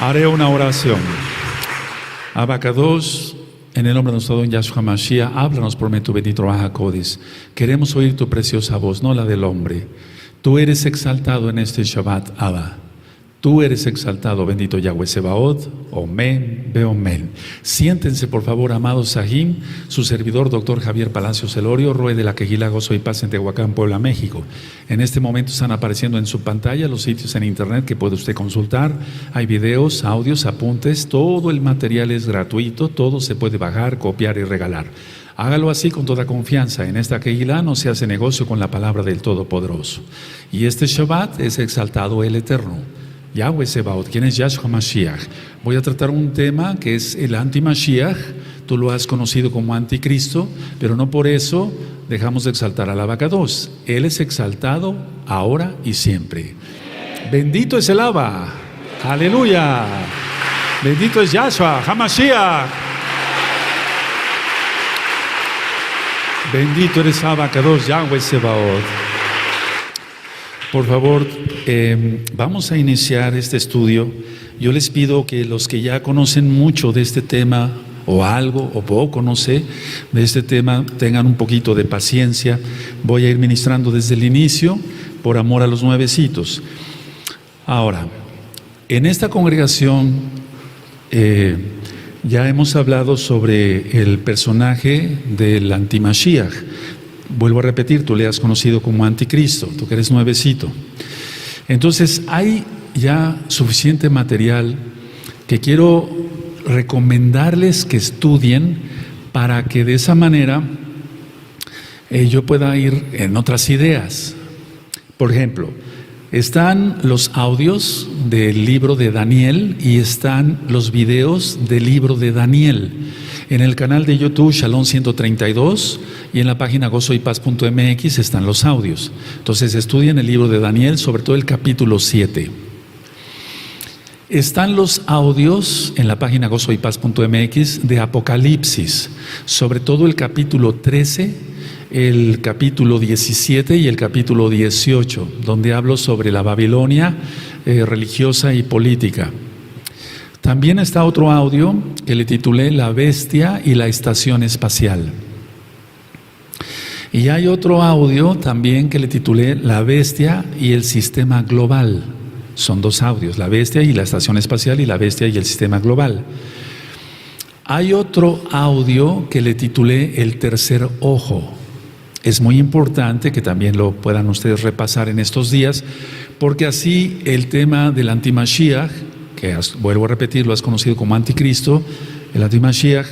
Haré una oración. Abacados, en el nombre de nuestro don Yahshua Mashiach, háblanos por medio de tu bendito Ruach HaKodesh. Queremos oír tu preciosa voz, no la del hombre. Tú eres exaltado en este Shabbat, Abba. Tú eres exaltado, bendito Yahweh Sebaot, Omen, Beomen. Siéntense, por favor, amados Sahim, su servidor, doctor Javier Palacios Elorio, Roe de la Quejilá, Gozo y Paz en Tehuacán, Puebla, México. En este momento están apareciendo en su pantalla los sitios en internet que puede usted consultar. Hay videos, audios, apuntes, todo el material es gratuito, todo se puede bajar, copiar y regalar. Hágalo así con toda confianza. En esta Quejilá no se hace negocio con la palabra del Todopoderoso. Y este Shabbat es exaltado el Eterno. Yahweh Sebaot, quien es Yahshua Mashiach. Voy a tratar un tema que es el anti-Mashiach. Tú lo has conocido como anticristo, pero no por eso dejamos de exaltar al Abacados. Él es exaltado ahora y siempre. Bendito es el Abba. Aleluya. Bendito es Yahshua HaMashiach. Bendito eres Abacados, Yahweh Sebaot. Por favor, vamos a iniciar este estudio. Yo les pido que los que ya conocen mucho de este tema, o algo, o poco, no sé, de este tema, tengan un poquito de paciencia. Voy a ir ministrando desde el inicio, por amor a los nuevecitos. Ahora, en esta congregación ya hemos hablado sobre el personaje del anti-Mashiach. Vuelvo a repetir, tú le has conocido como anticristo, tú que eres nuevecito. Entonces hay ya suficiente material que quiero recomendarles que estudien para que de esa manera yo pueda ir en otras ideas. Por ejemplo, están los audios del libro de Daniel y están los videos del libro de Daniel. En el canal de YouTube Shalom 132 y en la página gozoypaz.mx están los audios. Entonces estudien el libro de Daniel, sobre todo el capítulo 7. Están los audios en la página gozoypaz.mx de Apocalipsis, sobre todo el capítulo 13, el capítulo 17 y el capítulo 18, donde hablo sobre la Babilonia religiosa y política. También está otro audio que le titulé La Bestia y la Estación Espacial. Y hay otro audio también que le titulé La Bestia y el Sistema Global. Son dos audios, La Bestia y la Estación Espacial y La Bestia y el Sistema Global. Hay otro audio que le titulé El Tercer Ojo. Es muy importante que también lo puedan ustedes repasar en estos días, porque así el tema del anti-Mashiach, que vuelvo a repetir, lo has conocido como anticristo, el anti-Mashiach,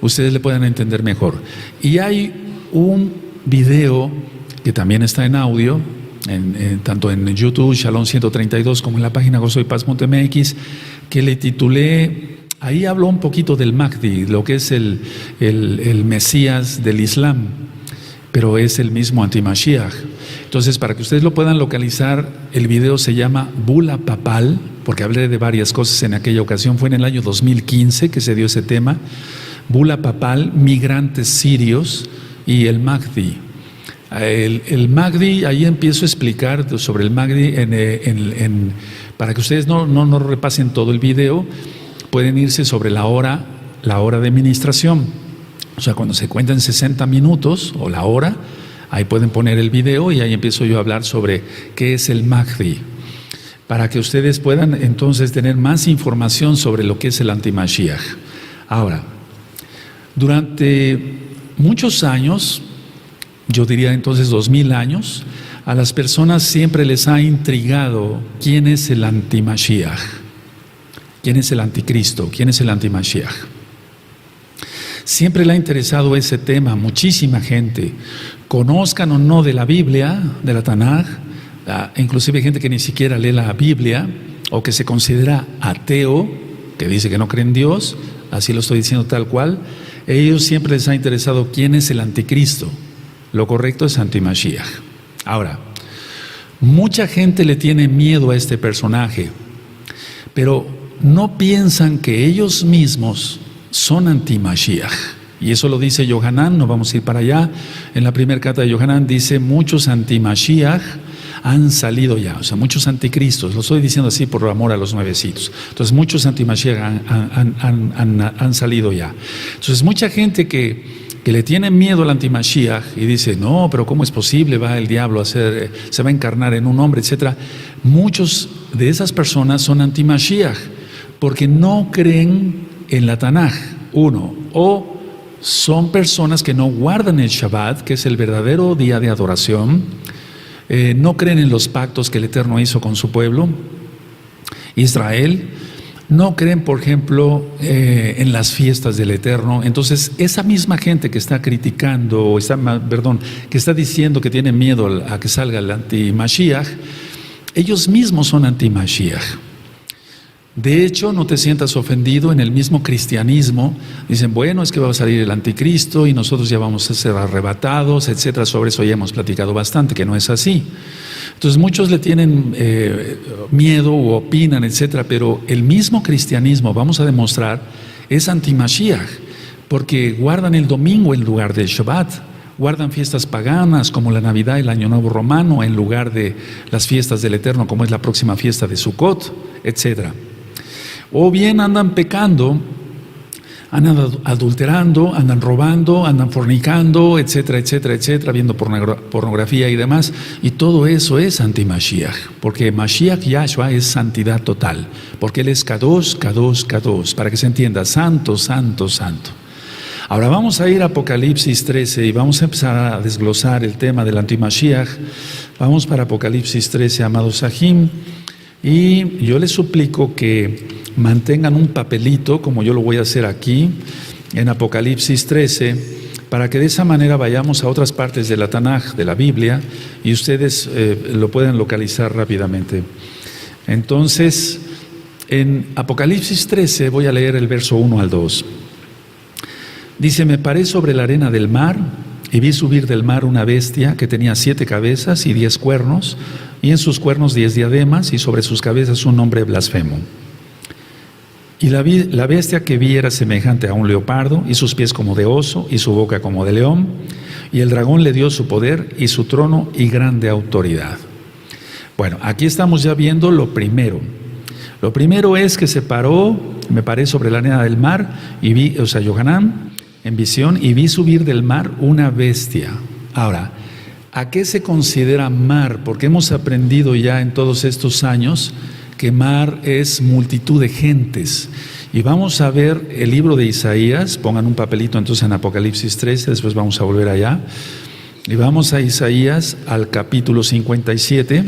ustedes le puedan entender mejor. Y hay un video que también está en audio, tanto en YouTube, Shalom 132, como en la página gozoypaz.mx, que le titulé, ahí hablo un poquito del Mahdi, lo que es el Mesías del Islam, pero es el mismo anti-Mashiach. Entonces, para que ustedes lo puedan localizar, el video se llama Bula Papal, porque hablé de varias cosas en aquella ocasión, fue en el año 2015 que se dio ese tema, Bula Papal, migrantes sirios y el Mahdi. El Mahdi, ahí empiezo a explicar sobre el Mahdi, para que ustedes no repasen todo el video, pueden irse sobre la hora de ministración. O sea, cuando se cuentan 60 minutos o la hora, ahí pueden poner el video y ahí empiezo yo a hablar sobre qué es el Mahdi, para que ustedes puedan entonces tener más información sobre lo que es el anti-Mashiach. Ahora, durante muchos años, yo diría entonces 2000 años, a las personas siempre les ha intrigado quién es el anti-Mashiach, quién es el anticristo, quién es el anti-Mashiach. Siempre le ha interesado ese tema, muchísima gente, conozcan o no de la Biblia, de la Tanaj, inclusive gente que ni siquiera lee la Biblia o que se considera ateo, que dice que no cree en Dios, así lo estoy diciendo tal cual. Ellos siempre les ha interesado quién es el anticristo. Lo correcto es anti-Mashiach. Ahora, mucha gente le tiene miedo a este personaje, pero no piensan que ellos mismos son anti-Mashiach. Y eso lo dice Yohanan, no vamos a ir para allá. En la primera carta de Yohanan dice, muchos anti-Mashiach han salido ya, o sea, muchos anticristos, lo estoy diciendo así por amor a los nuevecitos. Entonces, muchos antimashiach han salido ya. Entonces, mucha gente que le tiene miedo al antimashiach y dice, no, pero ¿cómo es posible? Va el diablo se va a encarnar en un hombre, etcétera. Muchos de esas personas son antimashiach porque no creen en la Tanaj, uno, o son personas que no guardan el Shabbat, que es el verdadero día de adoración, no creen en los pactos que el Eterno hizo con su pueblo, Israel, no creen, por ejemplo, en las fiestas del Eterno. Entonces, esa misma gente que está criticando, que está diciendo que tiene miedo a que salga el anti-Mashiach, ellos mismos son anti-Mashiach. De hecho, no te sientas ofendido, en el mismo cristianismo dicen, bueno, es que va a salir el anticristo y nosotros ya vamos a ser arrebatados, etcétera. Sobre eso ya hemos platicado bastante, que no es así. Entonces muchos le tienen miedo o opinan, etcétera, pero el mismo cristianismo, vamos a demostrar, es anti-Mashiach, porque guardan el domingo en lugar del Shabbat, guardan fiestas paganas como la Navidad y el Año Nuevo Romano en lugar de las fiestas del Eterno, como es la próxima fiesta de Sukkot, etcétera. O bien andan pecando, andan adulterando, andan robando, andan fornicando, etcétera, etcétera, etcétera, viendo pornografía y demás. Y todo eso es anti-Mashiach, porque Mashiach Yahshua es santidad total, porque Él es Kadosh, Kadosh, Kadosh, para que se entienda, santo, santo, santo. Ahora vamos a ir a Apocalipsis 13 y vamos a empezar a desglosar el tema del anti-Mashiach. Vamos para Apocalipsis 13, amados Sahim, y yo les suplico que mantengan un papelito, como yo lo voy a hacer aquí, en Apocalipsis 13, para que de esa manera vayamos a otras partes de la Tanaj, de la Biblia, y ustedes lo puedan localizar rápidamente. Entonces, en Apocalipsis 13 voy a leer el verso 1 al 2. Dice, me paré sobre la arena del mar y vi subir del mar una bestia que tenía 7 cabezas y 10 cuernos, y en sus cuernos 10 diademas, y sobre sus cabezas un nombre blasfemo. Y la bestia que vi era semejante a un leopardo, y sus pies como de oso, y su boca como de león, y el dragón le dio su poder, y su trono, y grande autoridad. Bueno, aquí estamos ya viendo lo primero. Lo primero es que me paré sobre la arena del mar, y vi, Yohanan, en visión, y vi subir del mar una bestia. Ahora, ¿a qué se considera mar? Porque hemos aprendido ya en todos estos años que mar es multitud de gentes. Y vamos a ver el libro de Isaías, pongan un papelito entonces en Apocalipsis 13, después vamos a volver allá. Y vamos a Isaías al capítulo 57.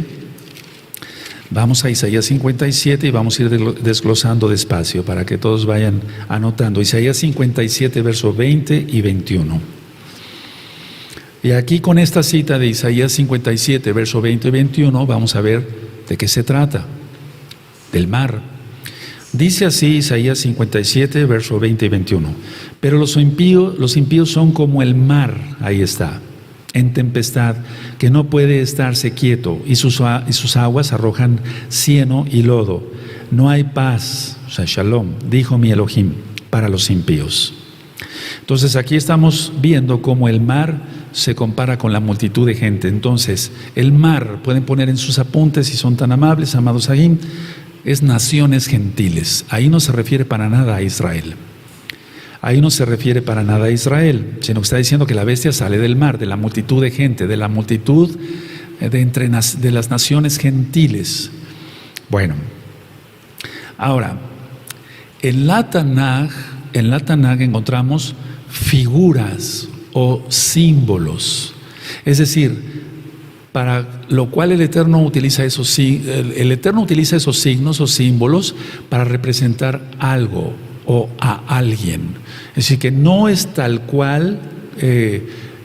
Vamos a Isaías 57 y vamos a ir desglosando despacio para que todos vayan anotando. Isaías 57, versos 20 y 21. Y aquí con esta cita de Isaías 57, versos 20 y 21, vamos a ver de qué se trata. Del mar. Dice así Isaías 57, versos 20 y 21. Pero los impíos son como el mar, ahí está, en tempestad, que no puede estarse quieto, y sus aguas arrojan cieno y lodo. No hay paz, o sea, shalom, dijo mi Elohim, para los impíos. Entonces aquí estamos viendo cómo el mar se compara con la multitud de gente. Entonces, el mar, pueden poner en sus apuntes si son tan amables, amados Sahim, es naciones gentiles. Ahí no se refiere para nada a Israel. Ahí no se refiere para nada a Israel, sino que está diciendo que la bestia sale del mar, de la multitud de gente, de la multitud de las naciones gentiles. Bueno, ahora, en la Tanaj encontramos figuras o símbolos. Es decir, para lo cual el Eterno utiliza esos signos o símbolos para representar algo o a alguien. Es decir, que no es tal cual,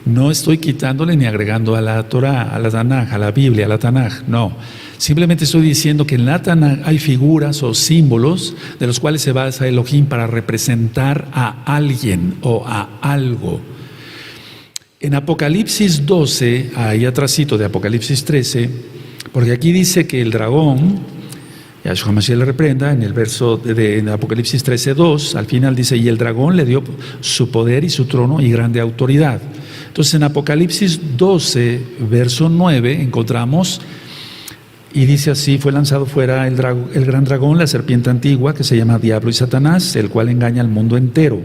no estoy quitándole ni agregando a la Torah, a la Tanaj, a la Biblia, a la Tanaj, no. Simplemente estoy diciendo que en la Tanaj hay figuras o símbolos de los cuales se basa Elohim para representar a alguien o a algo. En Apocalipsis 12, ahí atrásito de Apocalipsis 13, porque aquí dice que el dragón, Yahshua Mashiach le reprenda, en el verso en Apocalipsis 13, 2, al final dice, y el dragón le dio su poder y su trono y grande autoridad. Entonces en Apocalipsis 12, verso 9, encontramos Y dice así: fue lanzado fuera el gran dragón, la serpiente antigua, que se llama Diablo y Satanás, el cual engaña al mundo entero.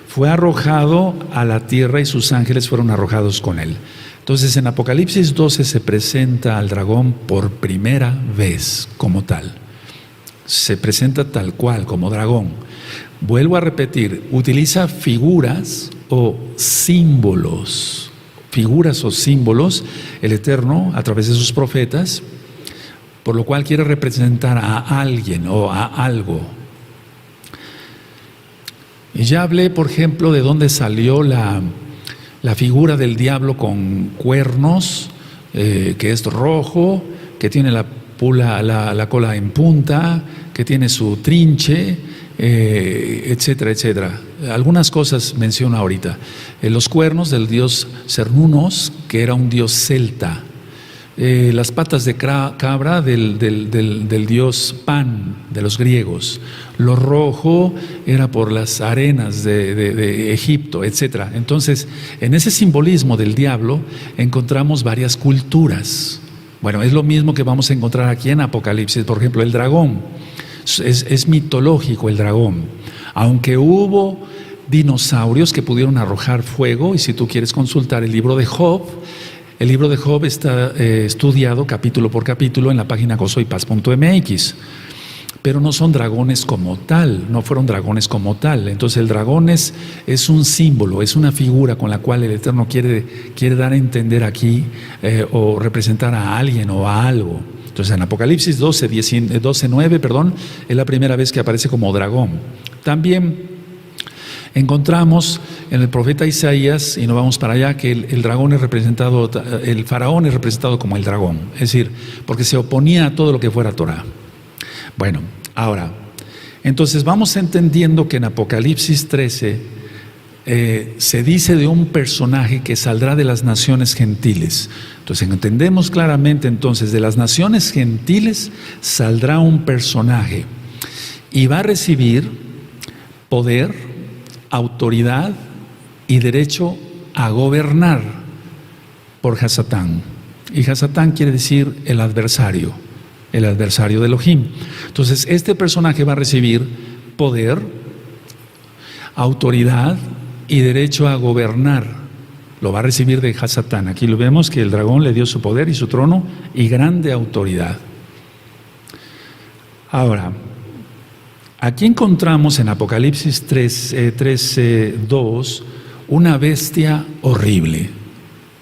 Fue arrojado a la tierra y sus ángeles fueron arrojados con él. Entonces en Apocalipsis 12 se presenta al dragón por primera vez como tal. Se presenta tal cual, como dragón. Vuelvo a repetir, utiliza figuras o símbolos. Figuras o símbolos, el Eterno, a través de sus profetas, por lo cual quiere representar a alguien o a algo. Y ya hablé, por ejemplo, de dónde salió la figura del diablo con cuernos, que es rojo, que tiene la cola en punta, que tiene su trinche, etcétera, etcétera. Algunas cosas menciono ahorita. Los cuernos del dios Cernunnos, que era un dios celta. Las patas de cabra del dios Pan, de los griegos. Lo rojo era por las arenas de Egipto, etc. Entonces, en ese simbolismo del diablo encontramos varias culturas. Bueno, es lo mismo que vamos a encontrar aquí en Apocalipsis. Por ejemplo, el dragón. Es mitológico el dragón. Aunque hubo dinosaurios que pudieron arrojar fuego, y si tú quieres consultar el libro de Job, el libro de Job está estudiado capítulo por capítulo en la página gozoypaz.mx, pero no son dragones como tal, no fueron dragones como tal. Entonces el dragón es un símbolo, es una figura con la cual el Eterno quiere dar a entender aquí o representar a alguien o a algo. Entonces en Apocalipsis 12:9, es la primera vez que aparece como dragón. También encontramos en el profeta Isaías, y nos vamos para allá, que el dragón es representado, el faraón es representado como el dragón, es decir, porque se oponía a todo lo que fuera Torah. Bueno, ahora, entonces vamos entendiendo que en Apocalipsis 13 se dice de un personaje que saldrá de las naciones gentiles. Entonces entendemos claramente, entonces, de las naciones gentiles saldrá un personaje y va a recibir poder, autoridad y derecho a gobernar por Hasatán. Y Hasatán quiere decir el adversario de Elohim. Entonces este personaje va a recibir poder, autoridad y derecho a gobernar. Lo va a recibir de Hasatán. Aquí lo vemos que el dragón le dio su poder y su trono y grande autoridad. Ahora, aquí encontramos en Apocalipsis 13:2 una bestia horrible,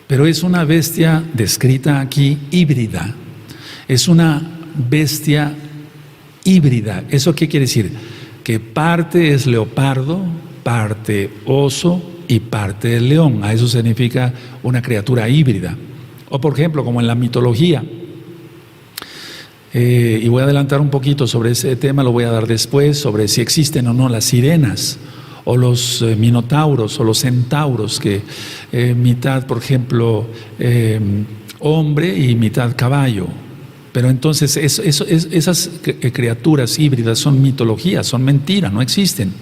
pero es una bestia descrita aquí híbrida. Es una bestia híbrida. ¿Eso qué quiere decir? Que parte es leopardo, parte oso y parte del león. A eso significa una criatura híbrida. O por ejemplo, como en la mitología. Y voy a adelantar un poquito sobre ese tema, lo voy a dar después, sobre si existen o no las sirenas, o los minotauros, o los centauros, que mitad, por ejemplo, hombre y mitad caballo. Pero entonces esas criaturas híbridas son mitologías, son mentiras, no existen.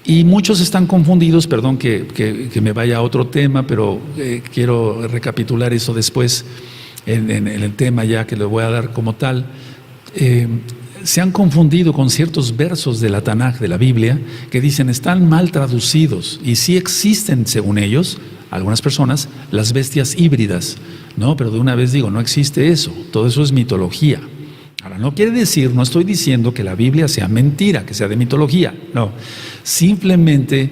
Y muchos están confundidos, perdón que me vaya a otro tema, pero quiero recapitular eso después en el tema ya que lo voy a dar como tal. Se han confundido con ciertos versos de la Tanaj, de la Biblia, que dicen están mal traducidos, y sí existen, según ellos, algunas personas, las bestias híbridas. No, pero de una vez digo, no existe eso, todo eso es mitología. Ahora, no quiere decir, no estoy diciendo que la Biblia sea mentira, que sea de mitología, no. Simplemente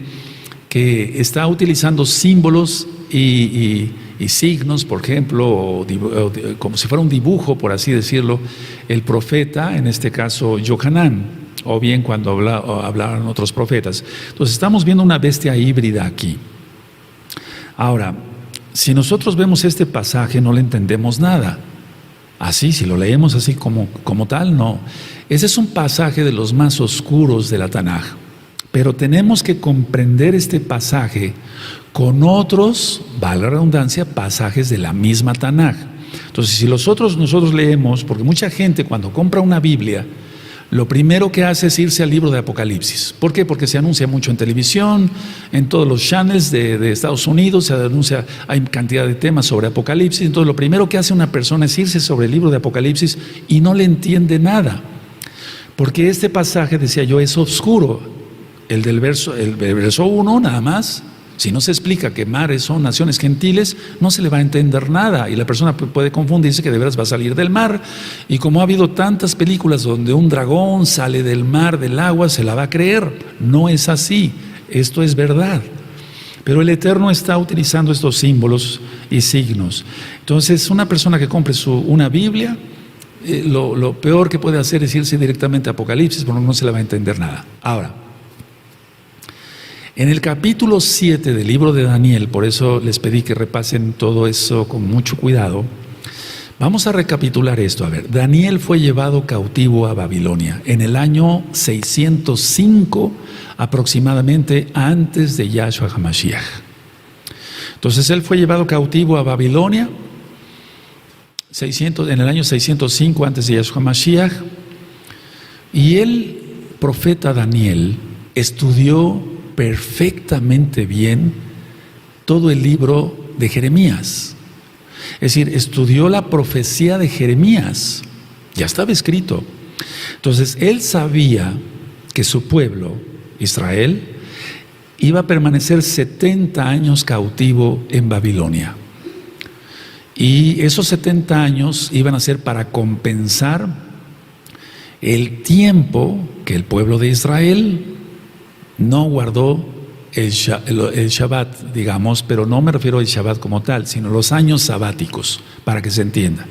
que está utilizando símbolos y signos, por ejemplo, como si fuera un dibujo, por así decirlo, el profeta, en este caso Yohanan, o bien cuando hablaban otros profetas. Entonces estamos viendo una bestia híbrida aquí. Ahora, si nosotros vemos este pasaje no le entendemos nada. Así, si lo leemos así como tal, no. Ese es un pasaje de los más oscuros de la Tanaj. Pero tenemos que comprender este pasaje con otros, valga la redundancia, pasajes de la misma Tanaj. Entonces, si nosotros leemos, porque mucha gente cuando compra una Biblia, lo primero que hace es irse al libro de Apocalipsis. ¿Por qué? Porque se anuncia mucho en televisión, en todos los channels de Estados Unidos, se anuncia, hay cantidad de temas sobre Apocalipsis. Entonces lo primero que hace una persona es irse sobre el libro de Apocalipsis y no le entiende nada. Porque este pasaje, decía yo, es oscuro. El verso 1 nada más. Si no se explica que mares son naciones gentiles, no se le va a entender nada y la persona puede confundirse que de veras va a salir del mar. Y como ha habido tantas películas donde un dragón sale del mar, del agua, se la va a creer. No es así, esto es verdad. Pero el Eterno está utilizando estos símbolos y signos. Entonces, una persona que compre una Biblia, lo peor que puede hacer es irse directamente a Apocalipsis, porque no se le va a entender nada. Ahora, en el capítulo 7 del libro de Daniel, por eso les pedí que repasen todo eso con mucho cuidado, vamos a recapitular esto. A ver, Daniel fue llevado cautivo a Babilonia en el año 605 aproximadamente antes de Yahshua HaMashiach. Entonces él fue llevado cautivo a Babilonia en el año 605 antes de Yahshua HaMashiach, y el profeta Daniel estudió perfectamente bien todo el libro de Jeremías. Es decir, estudió la profecía de Jeremías, ya estaba escrito. Entonces él sabía que su pueblo, Israel, iba a permanecer 70 años cautivo en Babilonia. Y esos 70 años iban a ser para compensar el tiempo que el pueblo de Israel no guardó el Shabbat, digamos, pero no me refiero al Shabbat como tal, sino los años sabáticos, para que se entienda.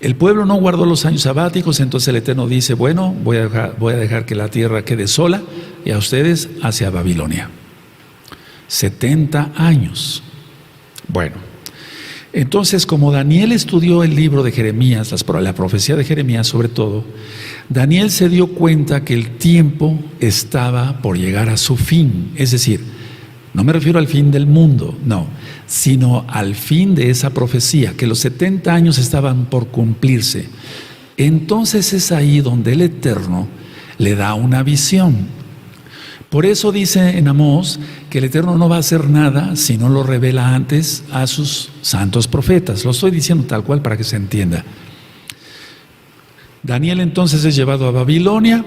El pueblo no guardó los años sabáticos, entonces el Eterno dice, bueno, voy a dejar que la tierra quede sola y a ustedes hacia Babilonia. 70 años. Bueno, entonces como Daniel estudió el libro de Jeremías, la profecía de Jeremías sobre todo, Daniel se dio cuenta que el tiempo estaba por llegar a su fin. Es decir, no me refiero al fin del mundo, no, sino al fin de esa profecía, que los 70 años estaban por cumplirse. Entonces es ahí donde el Eterno le da una visión. Por eso dice en Amós que el Eterno no va a hacer nada si no lo revela antes a sus santos profetas. Lo estoy diciendo tal cual para que se entienda. Daniel entonces es llevado a Babilonia,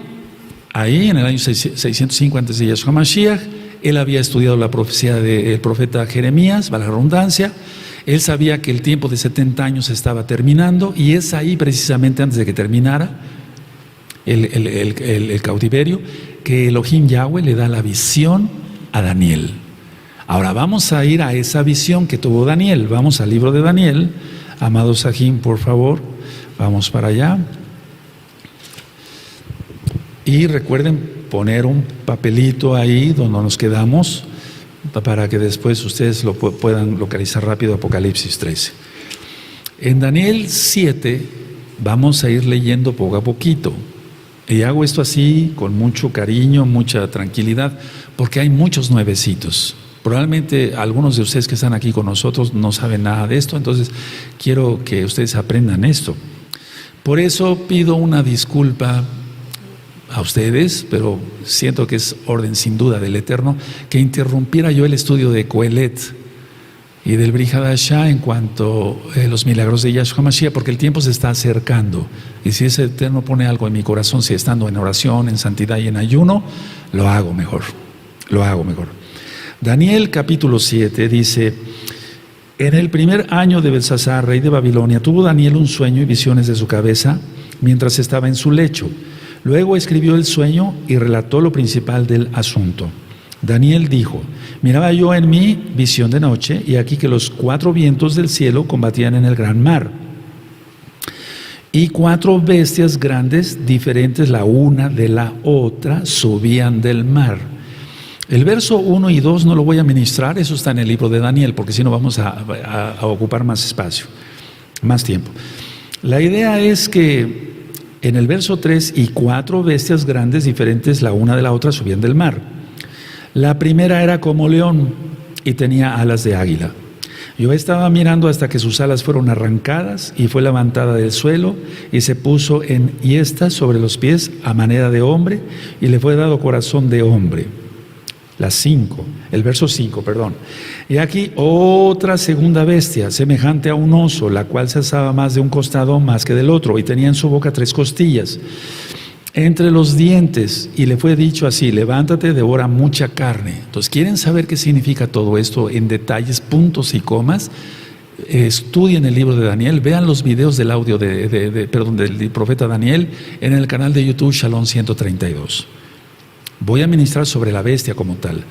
ahí en el año 605 antes de Yahshua HaMashiach. Él había estudiado la profecía del profeta Jeremías, valga la redundancia. Él sabía que el tiempo de 70 años estaba terminando y es ahí precisamente antes de que terminara el cautiverio que Elohim Yahweh le da la visión a Daniel. Ahora vamos a ir a esa visión que tuvo Daniel. Vamos al libro de Daniel. Amado Sahim, por favor, vamos para allá. Y recuerden poner un papelito ahí donde nos quedamos para que después ustedes lo puedan localizar rápido, Apocalipsis 13. En Daniel 7 vamos a ir leyendo poco a poquito. Y hago esto así con mucho cariño, mucha tranquilidad, porque hay muchos nuevecitos. Probablemente algunos de ustedes que están aquí con nosotros no saben nada de esto, entonces quiero que ustedes aprendan esto. Por eso pido una disculpa a ustedes, pero siento que es orden sin duda del Eterno, que interrumpiera yo el estudio de Coelet y del Brit Hadashah en cuanto a los milagros de Yahshua HaMashiach, porque el tiempo se está acercando, y si ese Eterno pone algo en mi corazón, si estando en oración, en santidad y en ayuno, lo hago mejor. Daniel capítulo 7 dice: en el primer año de Belsasar, rey de Babilonia, tuvo Daniel un sueño y visiones de su cabeza mientras estaba en su lecho. Luego escribió el sueño y relató lo principal del asunto. Daniel dijo: miraba yo en mi visión de noche, y aquí que los 4 vientos del cielo combatían en el gran mar, y 4 bestias grandes, diferentes la una de la otra, subían del mar. El verso 1 y 2 no lo voy a ministrar, eso está en el libro de Daniel, porque si no vamos a ocupar más espacio, más tiempo. La idea es que en el verso 3, y 4 bestias grandes, diferentes la una de la otra, subían del mar. La primera era como león y tenía alas de águila, Yo estaba mirando hasta que sus alas fueron arrancadas y fue levantada del suelo y se puso en hiestas sobre los pies a manera de hombre y le fue dado corazón de hombre. El verso 5, perdón. Y aquí otra segunda bestia, semejante a un oso, la cual se alzaba más de un costado más que del otro y tenía en su boca 3 costillas entre los dientes, y le fue dicho así: levántate, devora mucha carne. Entonces, ¿quieren saber qué significa todo esto en detalles, puntos y comas? Estudien el libro de Daniel, vean los videos del audio del profeta Daniel en el canal de YouTube Shalom 132. Voy a ministrar sobre la bestia como tal,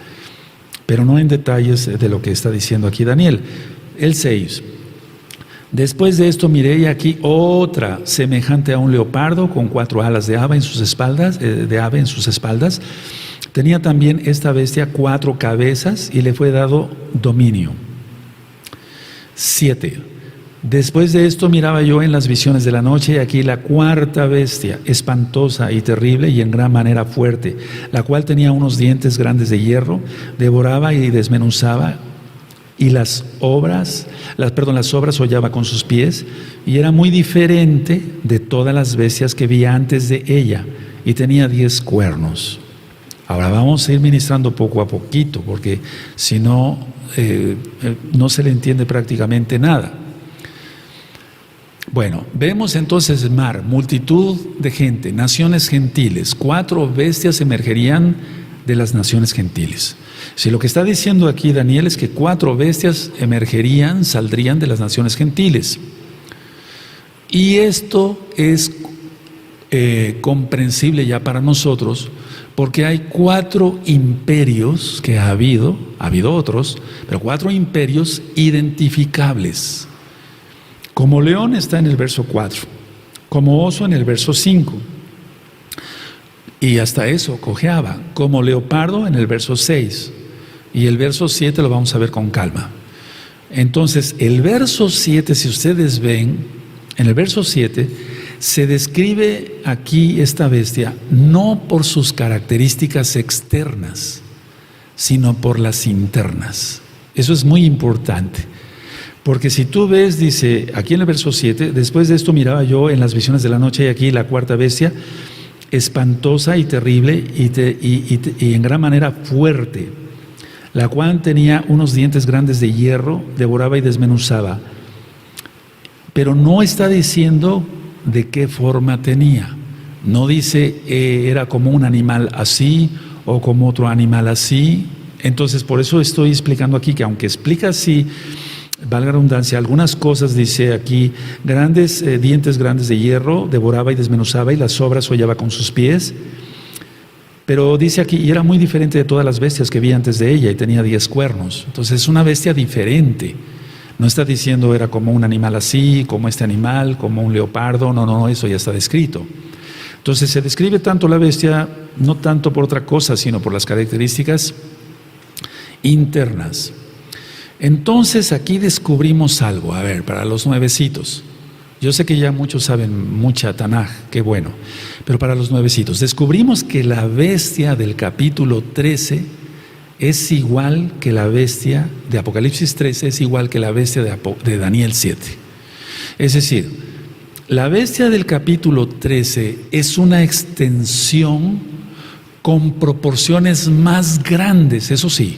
pero no en detalles de lo que está diciendo aquí Daniel. El 6. Después de esto miré y aquí otra semejante a un leopardo con 4 alas de ave en sus espaldas. Tenía también esta bestia 4 cabezas y le fue dado dominio. 7. Después de esto miraba yo en las visiones de la noche y aquí la 4ª bestia, espantosa y terrible y en gran manera fuerte, la cual tenía unos dientes grandes de hierro, devoraba y desmenuzaba, y las obras hollaba con sus pies, y era muy diferente de todas las bestias que vi antes de ella, y tenía 10 cuernos. Ahora vamos a ir ministrando poco a poquito, porque si no, no se le entiende prácticamente nada. Bueno, vemos entonces mar, multitud de gente, naciones gentiles. 4 bestias emergerían de las naciones gentiles. Si lo que está diciendo aquí Daniel es que 4 bestias saldrían de las naciones gentiles. Y esto es comprensible ya para nosotros, porque hay 4 imperios que ha habido otros, pero 4 imperios identificables. Como león está en el verso 4, como oso en el verso 5, y hasta eso cojeaba, como leopardo en el verso 6, y el verso 7 lo vamos a ver con calma. Entonces, el verso 7, si ustedes ven, en el verso 7 se describe aquí esta bestia no por sus características externas, sino por las internas. Eso es muy importante. Porque si tú ves, dice aquí en el verso 7, después de esto miraba yo en las visiones de la noche y aquí la 4ª bestia, espantosa y terrible y en gran manera fuerte, la cual tenía unos dientes grandes de hierro, devoraba y desmenuzaba. Pero no está diciendo de qué forma tenía. No dice era como un animal así o como otro animal así. Entonces por eso estoy explicando aquí que aunque explica así, valga la redundancia, algunas cosas dice aquí: dientes grandes de hierro, devoraba y desmenuzaba, y las sobras hollaba con sus pies. Pero dice aquí, y era muy diferente de todas las bestias que vi antes de ella, y tenía 10 cuernos. Entonces es una bestia diferente. No está diciendo era como un animal así, como este animal, como un leopardo. No, eso ya está descrito. Entonces se describe tanto la bestia, no tanto por otra cosa, sino por las características internas. Entonces aquí descubrimos algo, a ver, para los nuevecitos. Yo sé que ya muchos saben mucha Tanaj, qué bueno, pero para los nuevecitos, descubrimos que la bestia del capítulo 13 es igual que la bestia de Apocalipsis 13, es igual que la bestia de Daniel 7. Es decir, la bestia del capítulo 13 es una extensión con proporciones más grandes, eso sí,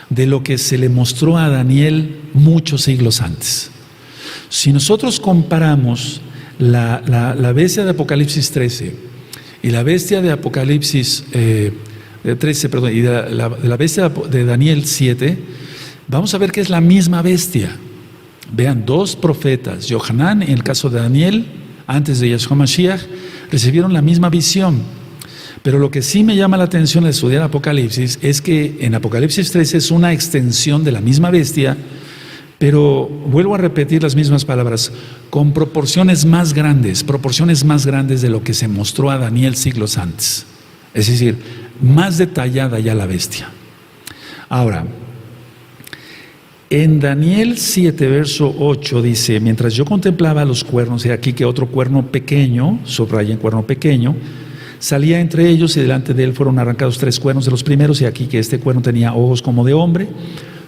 de lo que se le mostró a Daniel muchos siglos antes. Si nosotros comparamos la bestia de Apocalipsis 13 y la bestia de Apocalipsis 13, perdón, y la bestia de Daniel 7, vamos a ver que es la misma bestia. Vean, 2 profetas, Yohanan, en el caso de Daniel, antes de Yahshua Mashiach, recibieron la misma visión. Pero lo que sí me llama la atención al estudiar Apocalipsis es que en Apocalipsis 13 es una extensión de la misma bestia, pero vuelvo a repetir las mismas palabras, con proporciones más grandes de lo que se mostró a Daniel siglos antes. Es decir, más detallada ya la bestia. Ahora, en Daniel 7, verso 8 dice: mientras yo contemplaba los cuernos, he aquí que otro cuerno pequeño, subraya en cuerno pequeño, salía entre ellos, y delante de él fueron arrancados 3 cuernos de los primeros, y aquí que este cuerno tenía ojos como de hombre,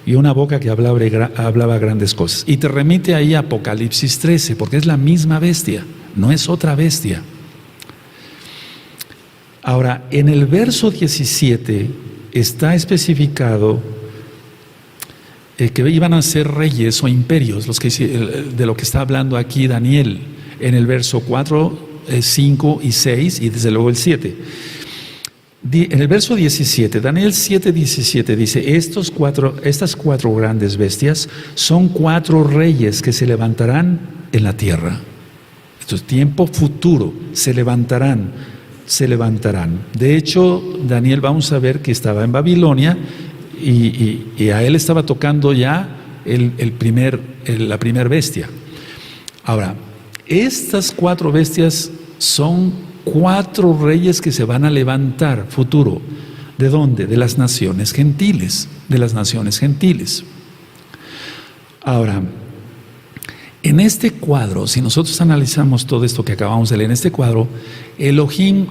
y una boca que hablaba grandes cosas. Y te remite ahí a Apocalipsis 13, porque es la misma bestia, no es otra bestia. Ahora, en el verso 17 está especificado que iban a ser reyes o imperios, de lo que está hablando aquí Daniel, en el verso 4, 5 y 6, y desde luego el 7. En el verso 17, Daniel 7:17 dice, estas cuatro grandes bestias son 4 reyes que se levantarán en la tierra. Esto es tiempo futuro, se levantarán. De hecho, Daniel, vamos a ver que estaba en Babilonia y a él estaba tocando ya la primer bestia. Ahora, estas 4 bestias son 4 reyes que se van a levantar futuro. ¿De dónde? De las naciones gentiles. Ahora, en este cuadro, si nosotros analizamos todo esto que acabamos de leer, en este cuadro, Elohim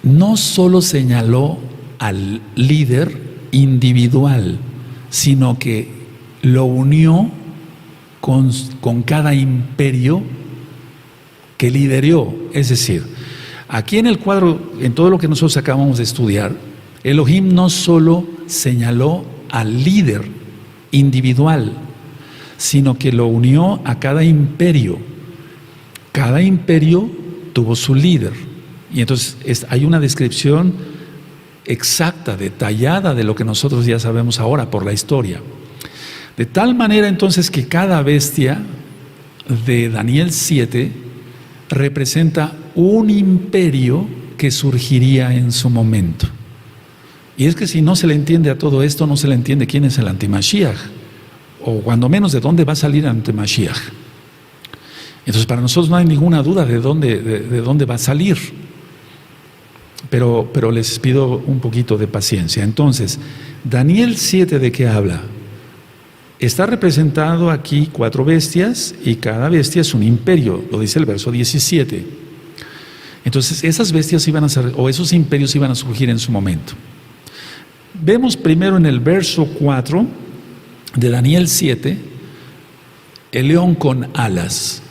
no solo señaló al líder individual, sino que lo unió con cada imperio que lideró. Es decir, aquí en el cuadro, en todo lo que nosotros acabamos de estudiar, Elohim no solo señaló al líder individual, sino que lo unió a cada imperio. Cada imperio tuvo su líder. Y entonces hay una descripción exacta, detallada de lo que nosotros ya sabemos ahora por la historia. De tal manera entonces que cada bestia de Daniel 7 representa un imperio que surgiría en su momento. Y es que si no se le entiende a todo esto, no se le entiende quién es el antimashiach, o cuando menos de dónde va a salir el antimashiach. Entonces para nosotros no hay ninguna duda de dónde va a salir. Pero les pido un poquito de paciencia. Entonces, Daniel 7, ¿de qué habla? Está representado aquí 4 bestias y cada bestia es un imperio, lo dice el verso 17. Entonces, esas bestias o esos imperios iban a surgir en su momento. Vemos primero en el verso 4 de Daniel 7, el león con alas.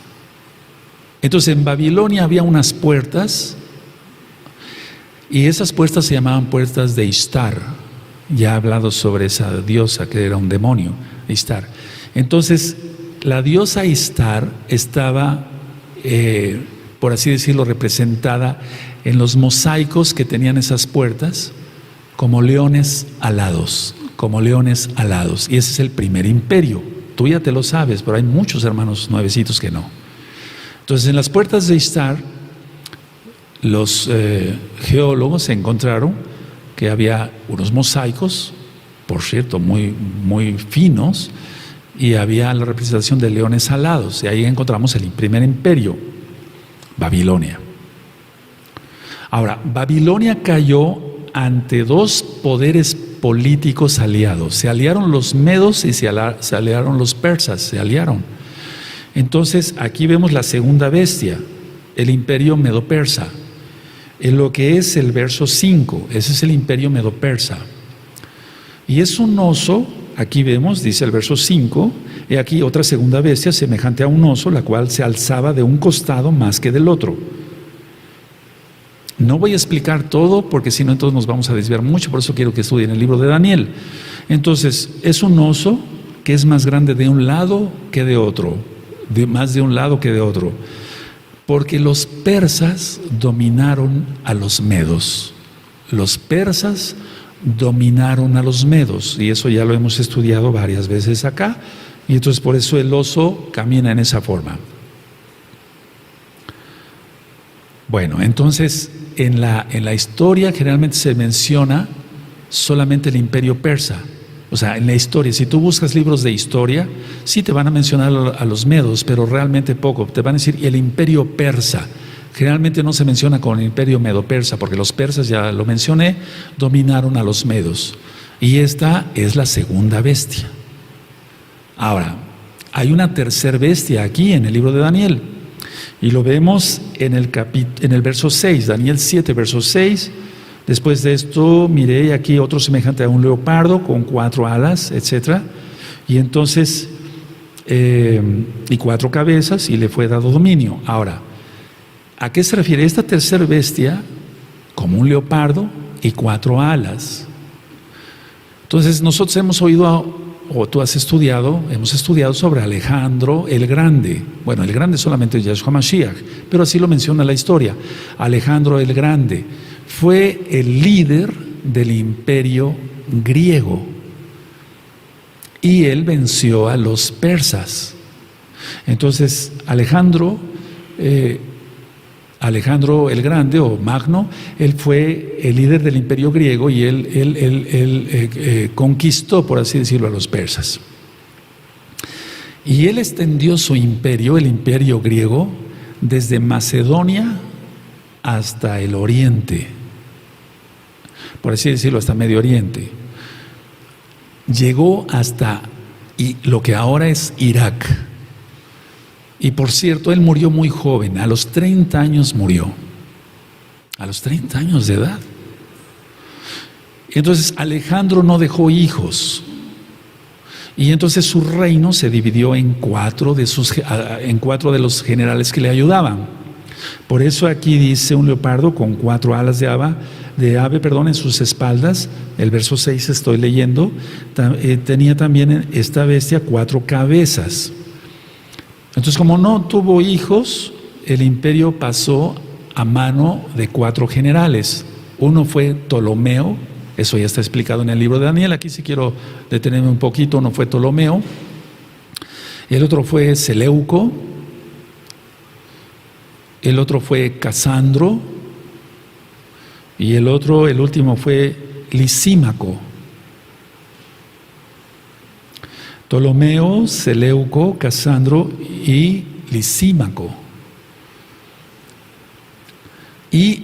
Entonces, en Babilonia había unas puertas, y esas puertas se llamaban puertas de Ishtar. Ya he hablado sobre esa diosa que era un demonio, Ishtar. Entonces, la diosa Ishtar estaba, por así decirlo, representada en los mosaicos que tenían esas puertas como leones alados, Y ese es el primer imperio. Tú ya te lo sabes, pero hay muchos hermanos nuevecitos que no. Entonces, en las puertas de Ishtar, los geólogos encontraron que había unos mosaicos, por cierto, muy, muy finos, y había la representación de leones alados, y ahí encontramos el primer imperio, Babilonia. Ahora, Babilonia cayó ante 2 poderes políticos aliados. Se aliaron los medos y se aliaron los persas, Entonces, aquí vemos la segunda bestia, el imperio medo-persa. En lo que es el verso 5, ese es el imperio medo-persa. Y es un oso, aquí vemos, dice el verso 5, y aquí otra segunda bestia semejante a un oso, la cual se alzaba de un costado más que del otro. No voy a explicar todo porque si no entonces nos vamos a desviar mucho, por eso quiero que estudien el libro de Daniel. Entonces, es un oso que es más grande de un lado que de otro, más de un lado que de otro. Porque los persas dominaron a los medos. Los persas dominaron a los medos. Y eso ya lo hemos estudiado varias veces acá. Y entonces por eso el oso camina en esa forma. Bueno, entonces en la historia generalmente se menciona solamente el imperio persa. O sea, en la historia, si tú buscas libros de historia, sí te van a mencionar a los medos, pero realmente poco. Te van a decir el imperio persa. Generalmente no se menciona con el imperio medo-persa, porque los persas, ya lo mencioné, dominaron a los medos. Y esta es la segunda bestia. Ahora, hay una tercera bestia aquí en el libro de Daniel. Y lo vemos en el verso 6, Daniel 7, verso 6. Después de esto, miré aquí otro semejante a un leopardo con 4 alas, etc. Y entonces, y 4 cabezas, y le fue dado dominio. Ahora, ¿a qué se refiere esta tercera bestia? Como un leopardo y 4 alas. Entonces nosotros hemos oído, o tú has estudiado, hemos estudiado sobre Alejandro el Grande. Bueno, el Grande solamente es Yahshua Mashiach, pero así lo menciona la historia. Alejandro el Grande fue el líder del imperio griego y él venció a los persas. Entonces Alejandro el Grande o Magno, él fue el líder del imperio griego y él conquistó, por así decirlo, a los persas. Y él extendió su imperio, el imperio griego, desde Macedonia hasta el oriente, por así decirlo, hasta Medio Oriente. Llegó hasta lo que ahora es Irak. Y por cierto, él murió muy joven, a los 30 años murió, a los 30 años de edad. Entonces Alejandro no dejó hijos, y entonces su reino se dividió en 4 de los generales que le ayudaban. Por eso aquí dice un leopardo con 4 alas de ave, en sus espaldas. El verso 6 estoy leyendo. Tenía también esta bestia 4 cabezas. Entonces, como no tuvo hijos, el imperio pasó a mano de 4 generales. Uno fue Ptolomeo, eso ya está explicado en el libro de Daniel. Aquí sí quiero detenerme un poquito. Uno fue Ptolomeo, el otro fue Seleuco, el otro fue Casandro, y el último fue Lisímaco. Ptolomeo, Seleuco, Casandro y Lisímaco. Y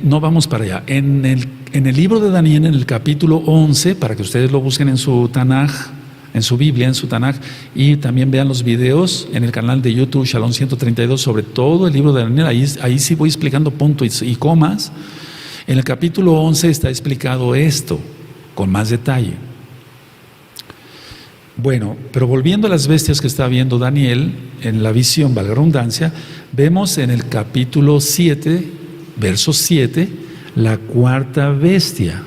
no vamos para allá, en el libro de Daniel, en el capítulo 11, para que ustedes lo busquen en su Tanaj, en su Biblia, en su Tanaj, y también vean los videos en el canal de YouTube Shalom 132 sobre todo el libro de Daniel. Ahí sí voy explicando puntos y comas. En el capítulo 11 está explicado esto con más detalle. Bueno, pero volviendo a las bestias que está viendo Daniel en la visión, valga la redundancia, vemos en el capítulo 7, verso 7, la cuarta bestia.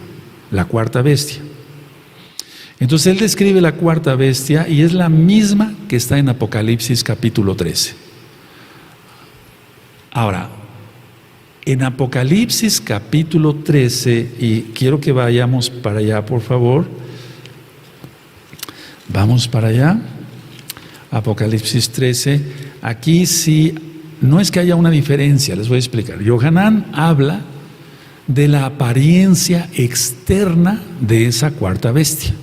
Entonces él describe la cuarta bestia y es la misma que está en Apocalipsis capítulo 13. Ahora, en Apocalipsis capítulo 13, y quiero que vayamos para allá, por favor. Vamos para allá, Apocalipsis 13. Aquí sí, no es que haya una diferencia, les voy a explicar. Yohanan habla de la apariencia externa de esa cuarta bestia.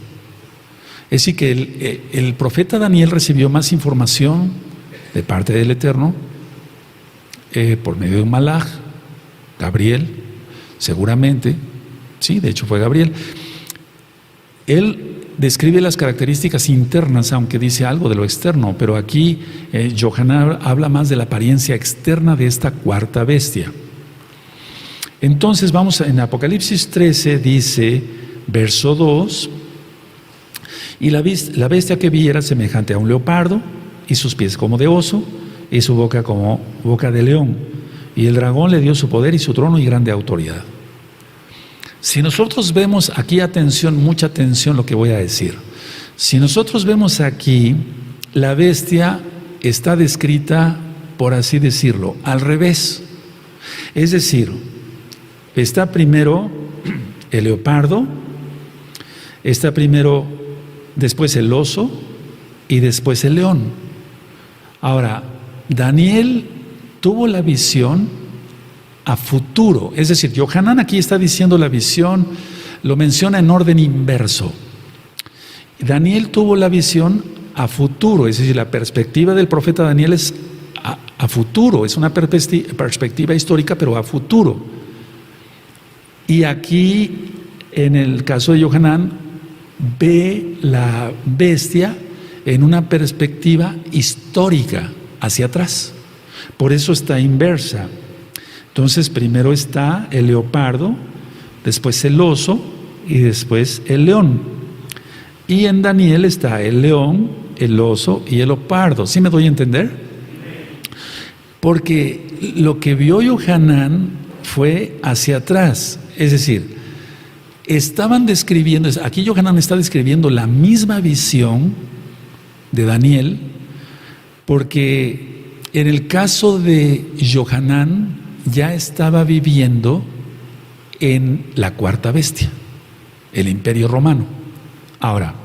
Es decir, que el profeta Daniel recibió más información de parte del Eterno por medio de un malaj, Gabriel, seguramente, sí, de hecho fue Gabriel. Él describe las características internas, aunque dice algo de lo externo, pero aquí Yohanan habla más de la apariencia externa de esta cuarta bestia. Entonces vamos en Apocalipsis 13, dice, verso 2, y la bestia que vi era semejante a un leopardo, y sus pies como de oso, y su boca como boca de león, y el dragón le dio su poder y su trono y grande autoridad. Si nosotros vemos aquí, mucha atención lo que voy a decir. Si nosotros vemos aquí, la bestia está descrita, por así decirlo, al revés. Es decir, está primero el leopardo, está primero, después el oso y después el león. Ahora, Daniel tuvo la visión a futuro, es decir, Yohanan aquí está diciendo la visión, lo menciona en orden inverso. Daniel tuvo la visión a futuro, es decir, la perspectiva del profeta Daniel es a futuro, es una perspectiva histórica, pero a futuro. Y aquí, en el caso de Yohanan, ve la bestia en una perspectiva histórica, hacia atrás. Por eso está inversa. Entonces, primero está el leopardo, después el oso y después el león. Y en Daniel está el león, el oso y el leopardo. ¿Sí me doy a entender? Porque lo que vio Yohanan fue hacia atrás. Es decir, estaban describiendo, aquí Yohanan está describiendo la misma visión de Daniel, porque en el caso de Yohanan ya estaba viviendo en la cuarta bestia, el Imperio Romano. Ahora,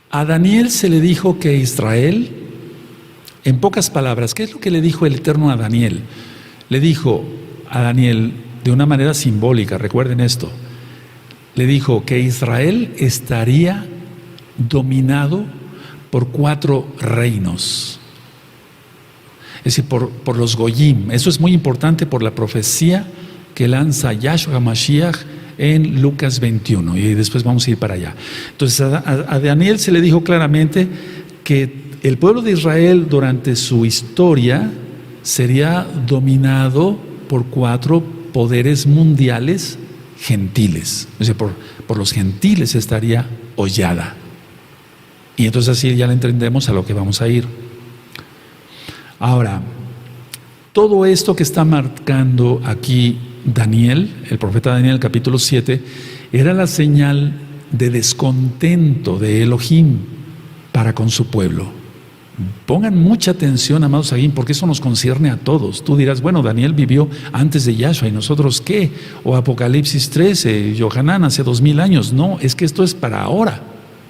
a Daniel se le dijo que Israel, en pocas palabras, ¿qué es lo que le dijo el Eterno a Daniel? Le dijo a Daniel de una manera simbólica, recuerden esto, le dijo que Israel estaría dominado por 4 reinos. Es decir, por los Goyim. Eso es muy importante por la profecía que lanza Yahshua HaMashiach en Lucas 21. Y después vamos a ir para allá. Entonces a Daniel se le dijo claramente que el pueblo de Israel durante su historia sería dominado por 4 poderes mundiales gentiles. O sea, por los gentiles estaría hollada. Y entonces así ya le entendemos a lo que vamos a ir. Ahora, todo esto que está marcando aquí Daniel, el profeta Daniel, capítulo 7, era la señal de descontento de Elohim para con su pueblo. Pongan mucha atención, amados aquí, porque eso nos concierne a todos. Tú dirás, bueno, Daniel vivió antes de Yahshua, ¿y nosotros qué? O Apocalipsis 13, Yohanan hace 2000 años. No, es que esto es para ahora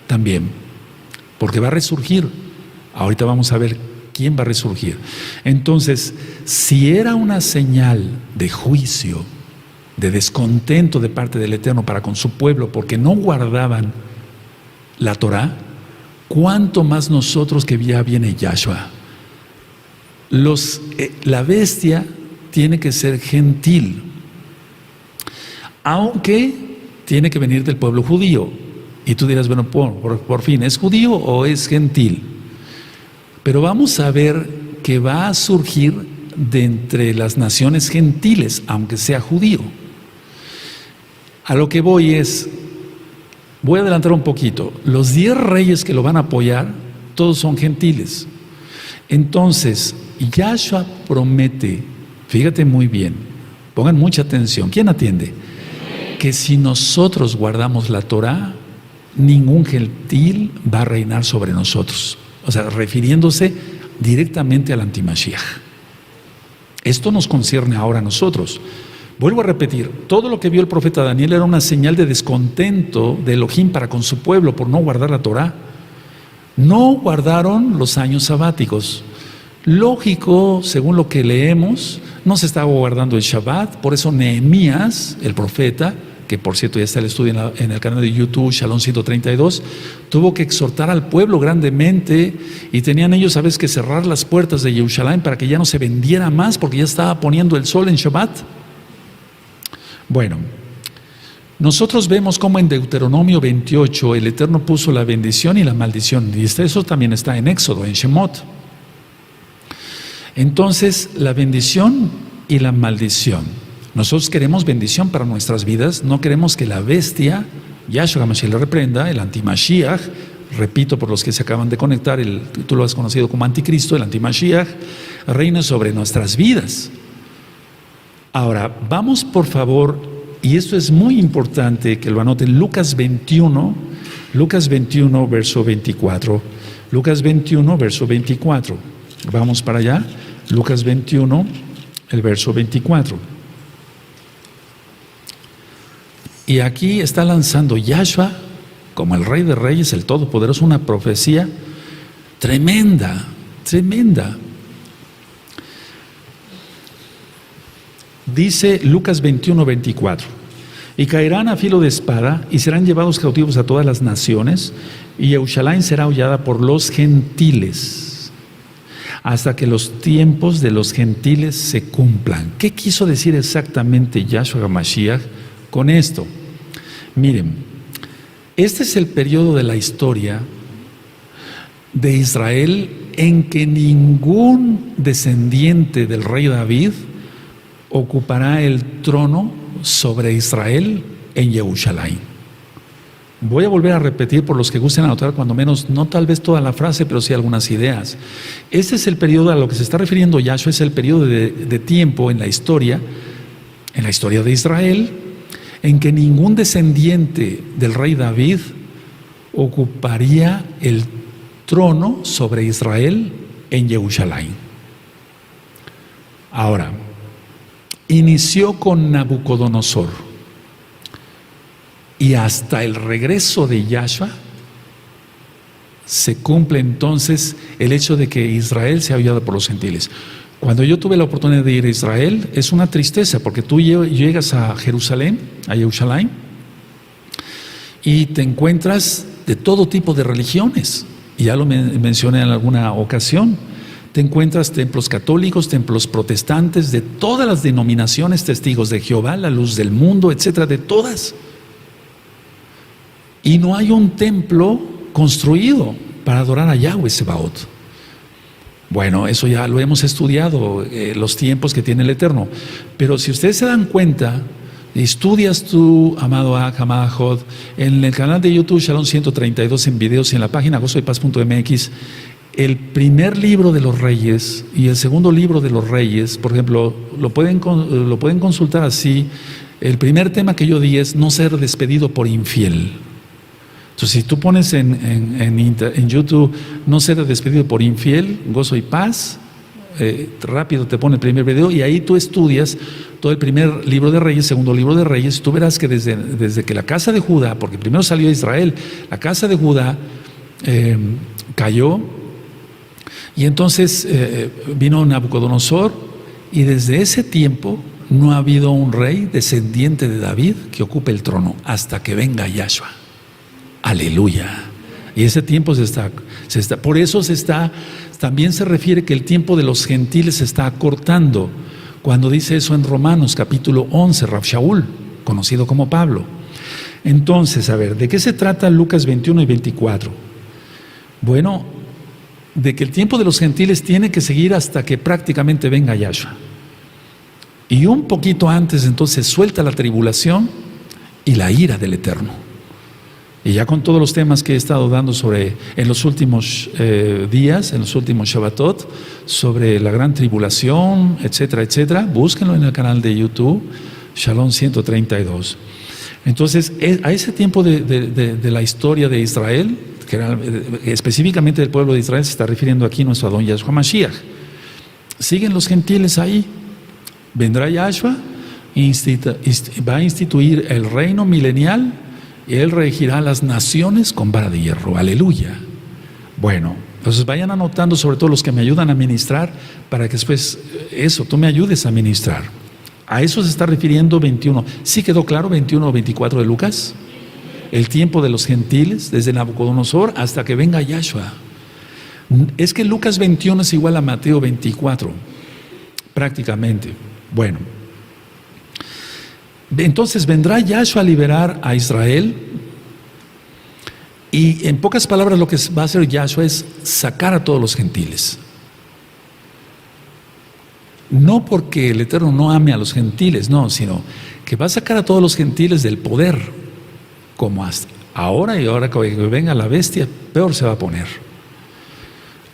también, porque va a resurgir. Ahorita vamos a ver quién va a resurgir. Entonces, si era una señal de juicio, de descontento de parte del Eterno para con su pueblo, porque no guardaban la Torah, ¿cuánto más nosotros que ya viene Yahshua? La bestia tiene que ser gentil, aunque tiene que venir del pueblo judío. Y tú dirás, bueno, por fin, ¿es judío o es gentil? Pero vamos a ver que va a surgir de entre las naciones gentiles, aunque sea judío. A lo que voy a adelantar un poquito. Los 10 reyes que lo van a apoyar, todos son gentiles. Entonces, Yahshua promete, fíjate muy bien, pongan mucha atención. ¿Quién atiende? Que si nosotros guardamos la Torah, ningún gentil va a reinar sobre nosotros. O sea, refiriéndose directamente al antimashiach. Esto nos concierne ahora a nosotros. Vuelvo a repetir, todo lo que vio el profeta Daniel era una señal de descontento de Elohim para con su pueblo por no guardar la Torah. No guardaron los años sabáticos. Lógico, según lo que leemos, no se estaba guardando el Shabbat, por eso Nehemías, el profeta, que por cierto ya está el estudio en el canal de YouTube, Shalom 132, tuvo que exhortar al pueblo grandemente y tenían ellos a veces que cerrar las puertas de Jerusalén para que ya no se vendiera más porque ya estaba poniendo el sol en Shabbat. Bueno, nosotros vemos cómo en Deuteronomio 28 el Eterno puso la bendición y la maldición, y eso también está en Éxodo, en Shemot. Entonces, la bendición y la maldición. Nosotros queremos bendición para nuestras vidas, no queremos que la bestia, Yahshua HaMashiach le reprenda, el antimashiach, repito por los que se acaban de conectar, tú lo has conocido como anticristo, el antimashiach, reine sobre nuestras vidas. Ahora, vamos por favor, y esto es muy importante que lo anoten, Lucas 21, verso 24. Lucas 21, verso 24. Vamos para allá. Lucas 21, el verso 24. Y aquí está lanzando Yahshua, como el Rey de Reyes, el Todopoderoso, una profecía tremenda, tremenda. Dice Lucas 21, 24. Y caerán a filo de espada y serán llevados cautivos a todas las naciones, y Jerusalén será hollada por los gentiles, hasta que los tiempos de los gentiles se cumplan. ¿Qué quiso decir exactamente Yahshua HaMashiach con esto? Miren, este es el periodo de la historia de Israel en que ningún descendiente del rey David ocupará el trono sobre Israel en Jerusalén. Voy a volver a repetir por los que gusten anotar, cuando menos, no tal vez toda la frase, pero sí algunas ideas. Este es el periodo a lo que se está refiriendo Yahshua, es el periodo de tiempo en la historia de Israel, en que ningún descendiente del rey David ocuparía el trono sobre Israel en Jerusalén. Ahora, inició con Nabucodonosor. Y hasta el regreso de Yahshua se cumple entonces el hecho de que Israel sea ayudado por los gentiles. Cuando yo tuve la oportunidad de ir a Israel, es una tristeza porque tú llegas a Jerusalén, y te encuentras de todo tipo de religiones. Y ya lo mencioné en alguna ocasión. Te encuentras templos católicos, templos protestantes, de todas las denominaciones, testigos de Jehová, la luz del mundo, etcétera, de todas. Y no hay un templo construido para adorar a Yahweh Sebaot. Bueno, eso ya lo hemos estudiado, los tiempos que tiene el Eterno. Pero si ustedes se dan cuenta, estudias tú, amado Aj, amada Jod, en el canal de YouTube Shalom 132 en videos y en la página gozoypaz.mx, el primer libro de los reyes y el segundo libro de los reyes, por ejemplo, lo pueden consultar así. El primer tema que yo di es no ser despedido por infiel. Entonces, si tú pones en YouTube no ser despedido por infiel, gozo y paz, rápido te pone el primer video y ahí tú estudias todo el primer libro de Reyes, segundo libro de Reyes. Tú verás que desde que la casa de Judá, porque primero salió Israel, la casa de Judá cayó, y entonces vino Nabucodonosor, y desde ese tiempo no ha habido un rey descendiente de David que ocupe el trono hasta que venga Yahshua. Aleluya. Y ese tiempo por eso también se refiere que el tiempo de los gentiles se está acortando, cuando dice eso en Romanos capítulo 11, Rav Shaul, conocido como Pablo. Entonces, a ver, ¿de qué se trata Lucas 21 y 24? Bueno, de que el tiempo de los gentiles tiene que seguir hasta que prácticamente venga Yahshua. Y un poquito antes entonces suelta la tribulación y la ira del Eterno. Y ya con todos los temas que he estado dando en los últimos días, en los últimos Shabbatot, sobre la gran tribulación, etcétera, etcétera, búsquenlo en el canal de YouTube, Shalom 132. Entonces, a ese tiempo de la historia de Israel, que era, específicamente del pueblo de Israel, se está refiriendo aquí nuestro Adón Yahshua Mashiach. Siguen los gentiles ahí. Vendrá Yahshua, va a instituir el reino milenial, y Él regirá las naciones con vara de hierro. Aleluya. Bueno, entonces vayan anotando, sobre todo los que me ayudan a ministrar, para que después tú me ayudes a ministrar. A eso se está refiriendo 21. ¿Sí quedó claro 21 o 24 de Lucas? El tiempo de los gentiles, desde Nabucodonosor hasta que venga Yahshua. Es que Lucas 21 es igual a Mateo 24, prácticamente. Bueno, entonces vendrá Yahshua a liberar a Israel, y en pocas palabras lo que va a hacer Yahshua es sacar a todos los gentiles. No porque el Eterno no ame a los gentiles, no, sino que va a sacar a todos los gentiles del poder, como hasta ahora, y ahora que venga la bestia, peor se va a poner.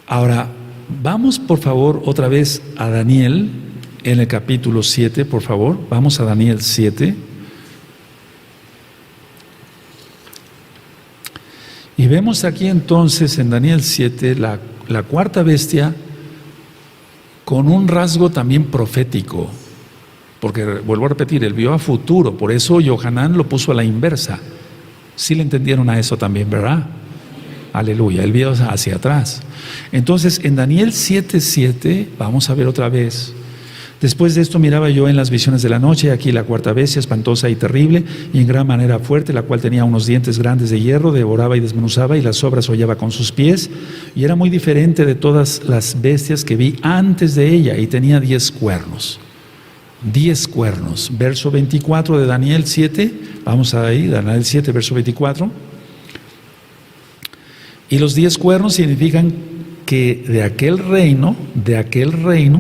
Ahora, vamos por favor otra vez a Daniel, en el capítulo 7, por favor. Vamos a Daniel 7. Y vemos aquí entonces en Daniel 7 la cuarta bestia con un rasgo también profético. Porque, vuelvo a repetir, él vio a futuro, por eso Yohanan lo puso a la inversa. Sí le entendieron a eso también, ¿verdad? Aleluya, él vio hacia atrás. Entonces, en Daniel 7:7, vamos a ver otra vez. Después de esto miraba yo en las visiones de la noche, aquí la cuarta bestia, espantosa y terrible, y en gran manera fuerte, la cual tenía unos dientes grandes de hierro, devoraba y desmenuzaba, y las sobras hollaba con sus pies, y era muy diferente de todas las bestias que vi antes de ella, y tenía 10 cuernos. 10 cuernos. Verso 24 de Daniel 7, vamos ahí, Daniel 7, verso 24. Y los 10 cuernos significan que de aquel reino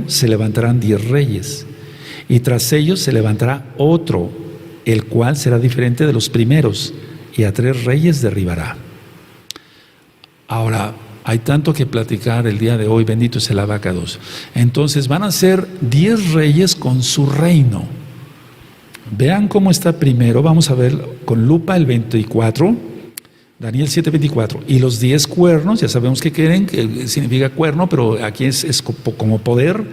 se levantarán 10 reyes, y tras ellos se levantará otro, el cual será diferente de los primeros, y a 3 reyes derribará. Ahora, hay tanto que platicar el día de hoy, bendito es el abacados. Entonces van a ser 10 reyes con su reino. Vean cómo está primero, vamos a ver con lupa el 24, Daniel 7:24. Y los 10 cuernos, ya sabemos que quieren, que significa cuerno, pero aquí es como poder,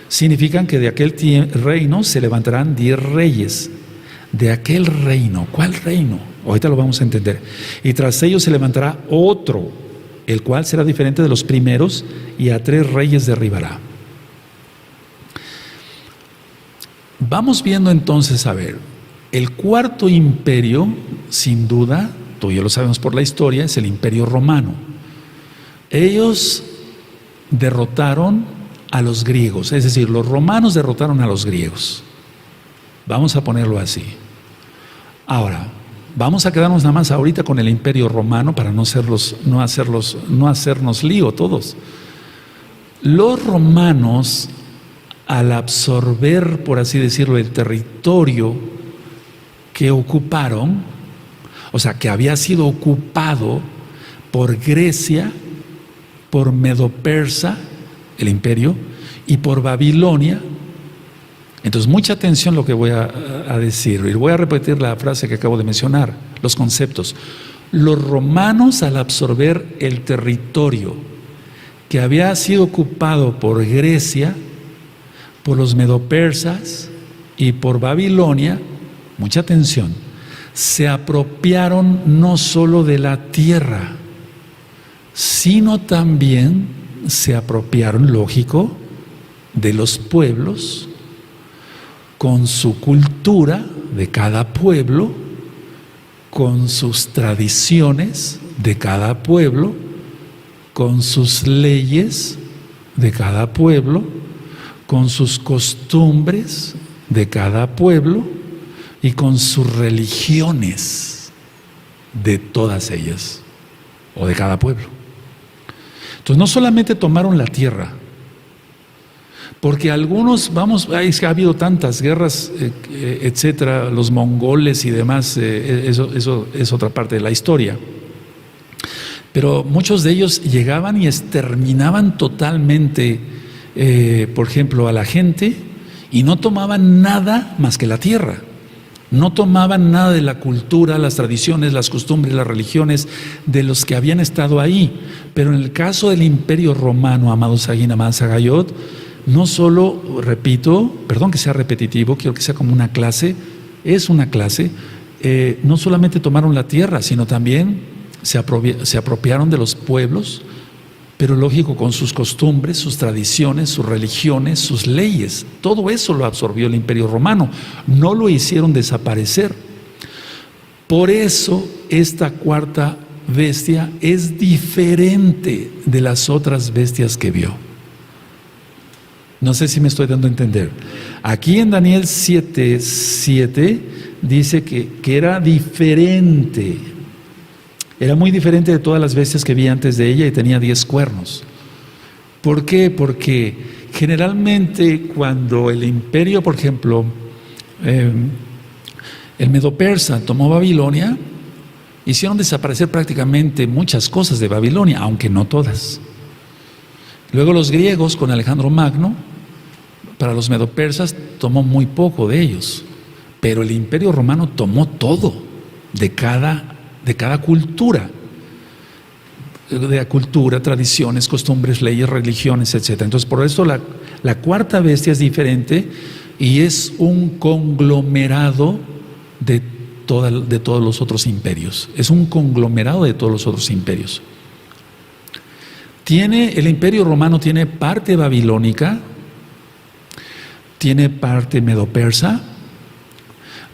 significan que de aquel reino se levantarán 10 reyes. De aquel reino, ¿cuál reino? Ahorita lo vamos a entender. Y tras ellos se levantará otro, el cual será diferente de los primeros, y a 3 reyes derribará. Vamos viendo entonces, a ver, el cuarto imperio, sin duda, tú y yo lo sabemos por la historia, es el Imperio Romano. Ellos derrotaron a los griegos, es decir, los romanos derrotaron a los griegos. Vamos a ponerlo así. Ahora, vamos a quedarnos nada más ahorita con el Imperio Romano para no hacernos lío todos. Los romanos, al absorber, por así decirlo, el territorio que ocuparon, o sea, que había sido ocupado por Grecia, por Medo-Persa, el imperio, y por Babilonia. Entonces, mucha atención lo que voy a decir, y voy a repetir la frase que acabo de mencionar, los conceptos. Los romanos, al absorber el territorio que había sido ocupado por Grecia, por los medopersas y por Babilonia, mucha atención, se apropiaron no solo de la tierra, sino también se apropiaron, lógico, de los pueblos, con su cultura de cada pueblo, con sus tradiciones de cada pueblo, con sus leyes de cada pueblo, con sus costumbres de cada pueblo y con sus religiones de todas ellas o de cada pueblo. Entonces no solamente tomaron la tierra, porque algunos, ha habido tantas guerras, etcétera, los mongoles y demás, eso es otra parte de la historia. Pero muchos de ellos llegaban y exterminaban totalmente, por ejemplo, a la gente, y no tomaban nada más que la tierra. No tomaban nada de la cultura, las tradiciones, las costumbres, las religiones de los que habían estado ahí. Pero en el caso del Imperio Romano, amados Saguín, amadas Sagayot, no solo, repito, perdón que sea repetitivo, quiero que sea como una clase, es una clase, no solamente tomaron la tierra, sino también se apropiaron de los pueblos, pero lógico, con sus costumbres, sus tradiciones, sus religiones, sus leyes. Todo eso lo absorbió el Imperio Romano, no lo hicieron desaparecer. Por eso esta cuarta bestia es diferente de las otras bestias que vio. No sé si me estoy dando a entender. Aquí en Daniel 7:7 dice que era diferente. Era muy diferente de todas las bestias que vi antes de ella y tenía 10 cuernos. ¿Por qué? Porque generalmente cuando el imperio, por ejemplo, el Medo-Persa tomó Babilonia, hicieron desaparecer prácticamente muchas cosas de Babilonia, aunque no todas. Luego los griegos con Alejandro Magno, para los medopersas tomó muy poco de ellos, pero el Imperio Romano tomó todo de cada cultura, tradiciones, costumbres, leyes, religiones, etc. Entonces por eso la cuarta bestia es diferente y es un conglomerado de todos los otros imperios. Es un conglomerado de todos los otros imperios. El Imperio Romano tiene parte babilónica, tiene parte medopersa,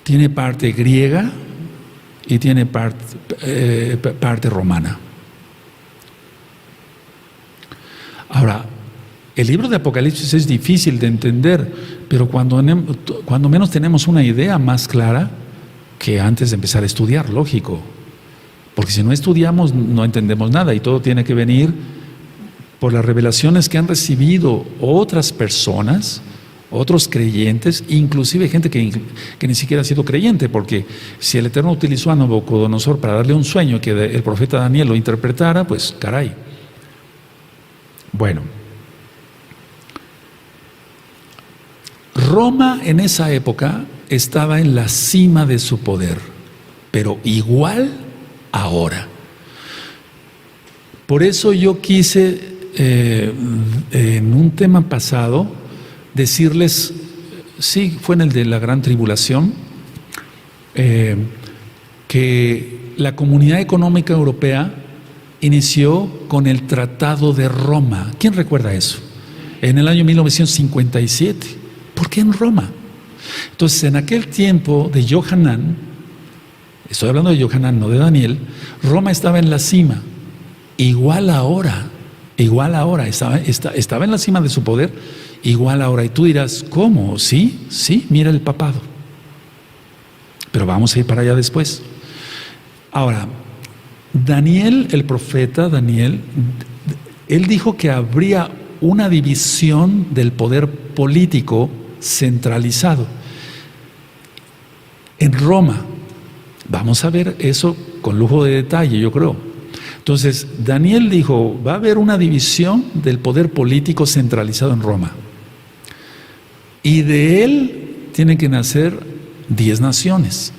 tiene parte griega y tiene parte romana. Ahora, el libro de Apocalipsis es difícil de entender, pero cuando menos tenemos una idea más clara que antes de empezar a estudiar, lógico. Porque si no estudiamos, no entendemos nada y todo tiene que venir por las revelaciones que han recibido otras personas otros creyentes, inclusive gente que ni siquiera ha sido creyente, porque si el Eterno utilizó a Nabucodonosor para darle un sueño que el profeta Daniel lo interpretara, pues caray. Bueno, Roma en esa época estaba en la cima de su poder, pero igual ahora. Por eso yo quise, en un tema pasado, decirles, sí, fue en el de la Gran Tribulación, que la Comunidad Económica Europea inició con el Tratado de Roma. ¿Quién recuerda eso? En el año 1957. ¿Por qué en Roma? Entonces, en aquel tiempo de Johanán, estoy hablando de Johanán, no de Daniel, Roma estaba en la cima. Igual ahora, estaba en la cima de su poder, igual ahora. Y tú dirás, ¿cómo? Sí, mira el papado. Pero vamos a ir para allá después. Ahora, Daniel, el profeta Daniel, él dijo que habría una división del poder político centralizado en Roma. Vamos a ver eso con lujo de detalle, yo creo. Entonces, Daniel dijo, va a haber una división del poder político centralizado en Roma. Y de él tienen que nacer 10 naciones.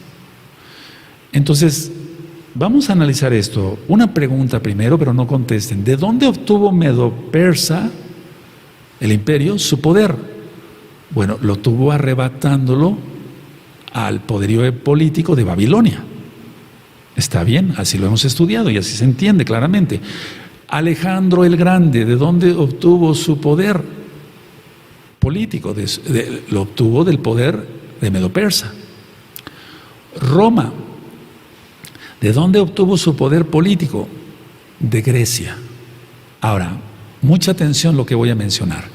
Entonces, vamos a analizar esto. Una pregunta primero, pero no contesten. ¿De dónde obtuvo Medo-Persa, el imperio, su poder? Bueno, lo tuvo arrebatándolo al poderío político de Babilonia. Está bien, así lo hemos estudiado y así se entiende claramente. Alejandro el Grande, ¿de dónde obtuvo su poder político? Lo obtuvo del poder de Medo-Persa. Roma, ¿de dónde obtuvo su poder político? De Grecia. Ahora, mucha atención lo que voy a mencionar,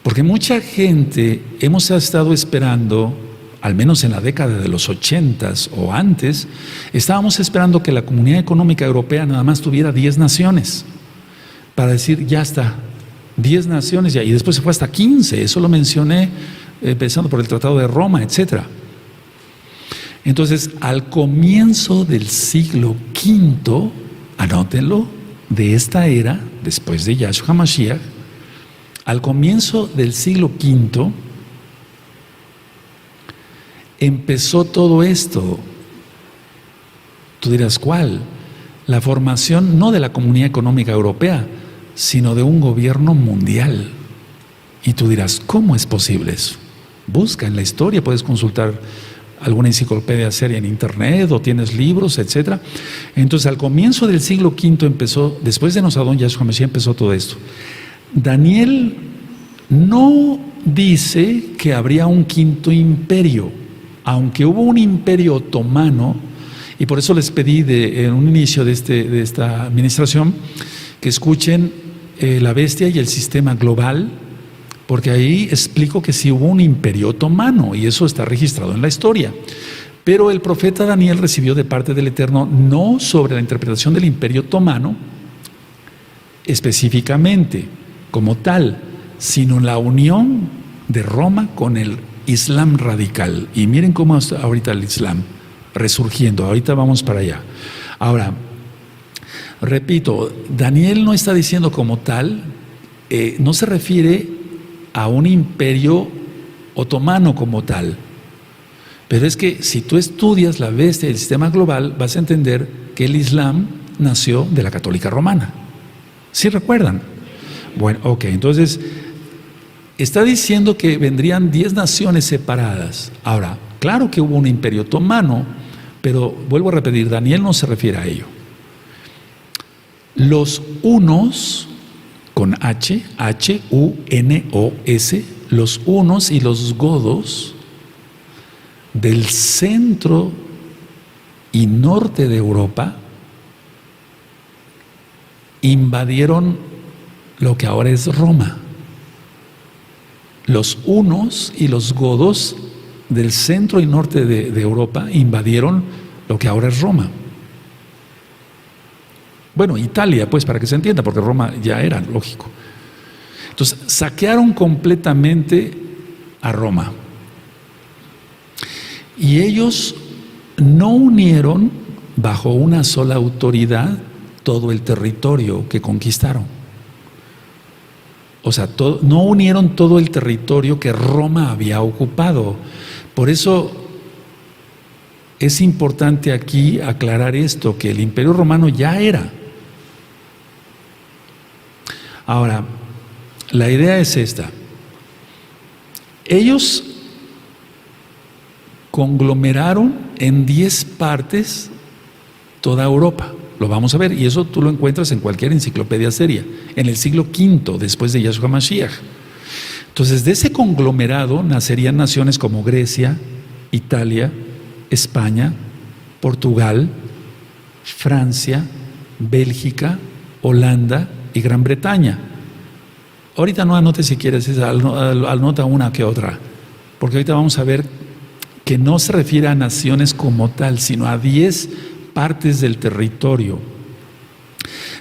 porque mucha gente hemos estado esperando, al menos en la década de los 80s o antes, estábamos esperando que la Comunidad Económica Europea nada más tuviera 10 naciones, para decir, ya está, 10 naciones ya, y después se fue hasta 15, eso lo mencioné, empezando por el Tratado de Roma, etc. Entonces, al comienzo del siglo V, anótenlo, de esta era, después de Yahshua Mashiach, al comienzo del siglo V, empezó todo esto. Tú dirás, ¿cuál? La formación no de la Comunidad Económica Europea, sino de un gobierno mundial. Y tú dirás, ¿cómo es posible eso? Busca en la historia, puedes consultar alguna enciclopedia seria en internet o tienes libros, etc. Entonces, al comienzo del siglo V empezó, después de Nosadón Yahshua Mashiach empezó todo esto. Daniel no dice que habría un quinto imperio, aunque hubo un imperio otomano, y por eso les pedí en un inicio de esta administración que escuchen la bestia y el sistema global, porque ahí explico que sí hubo un imperio otomano y eso está registrado en la historia. Pero el profeta Daniel recibió de parte del Eterno no sobre la interpretación del imperio otomano específicamente como tal, sino la unión de Roma con el Islam radical. Y miren cómo está ahorita el Islam resurgiendo. Ahorita vamos para allá. Ahora, repito, Daniel no está diciendo como tal, no se refiere a un imperio otomano como tal. Pero es que si tú estudias la bestia del sistema global, vas a entender que el Islam nació de la católica romana. ¿Sí recuerdan? Bueno, ok, entonces está diciendo que vendrían 10 naciones separadas. Ahora, claro que hubo un imperio otomano, pero vuelvo a repetir, Daniel no se refiere a ello. Los hunos, con H, H-U-N-O-S, los hunos y los godos del centro y norte de Europa invadieron lo que ahora es Roma. Los hunos y los godos del centro y norte de Europa invadieron lo que ahora es Roma. Bueno, Italia, pues, para que se entienda, porque Roma ya era, lógico. Entonces, saquearon completamente a Roma. Y ellos no unieron bajo una sola autoridad todo el territorio que conquistaron. O sea, no unieron todo el territorio que Roma había ocupado. Por eso es importante aquí aclarar esto, que el Imperio Romano ya era. Ahora, la idea es esta. Ellos conglomeraron en 10 partes toda Europa. Lo vamos a ver, y eso tú lo encuentras en cualquier enciclopedia seria, en el siglo V después de Yahshua Mashiach. Entonces, de ese conglomerado nacerían naciones como Grecia, Italia, España, Portugal, Francia, Bélgica, Holanda y Gran Bretaña. Ahorita no anote si quieres, anota una que otra, porque ahorita vamos a ver que no se refiere a naciones como tal, sino a 10 partes del territorio.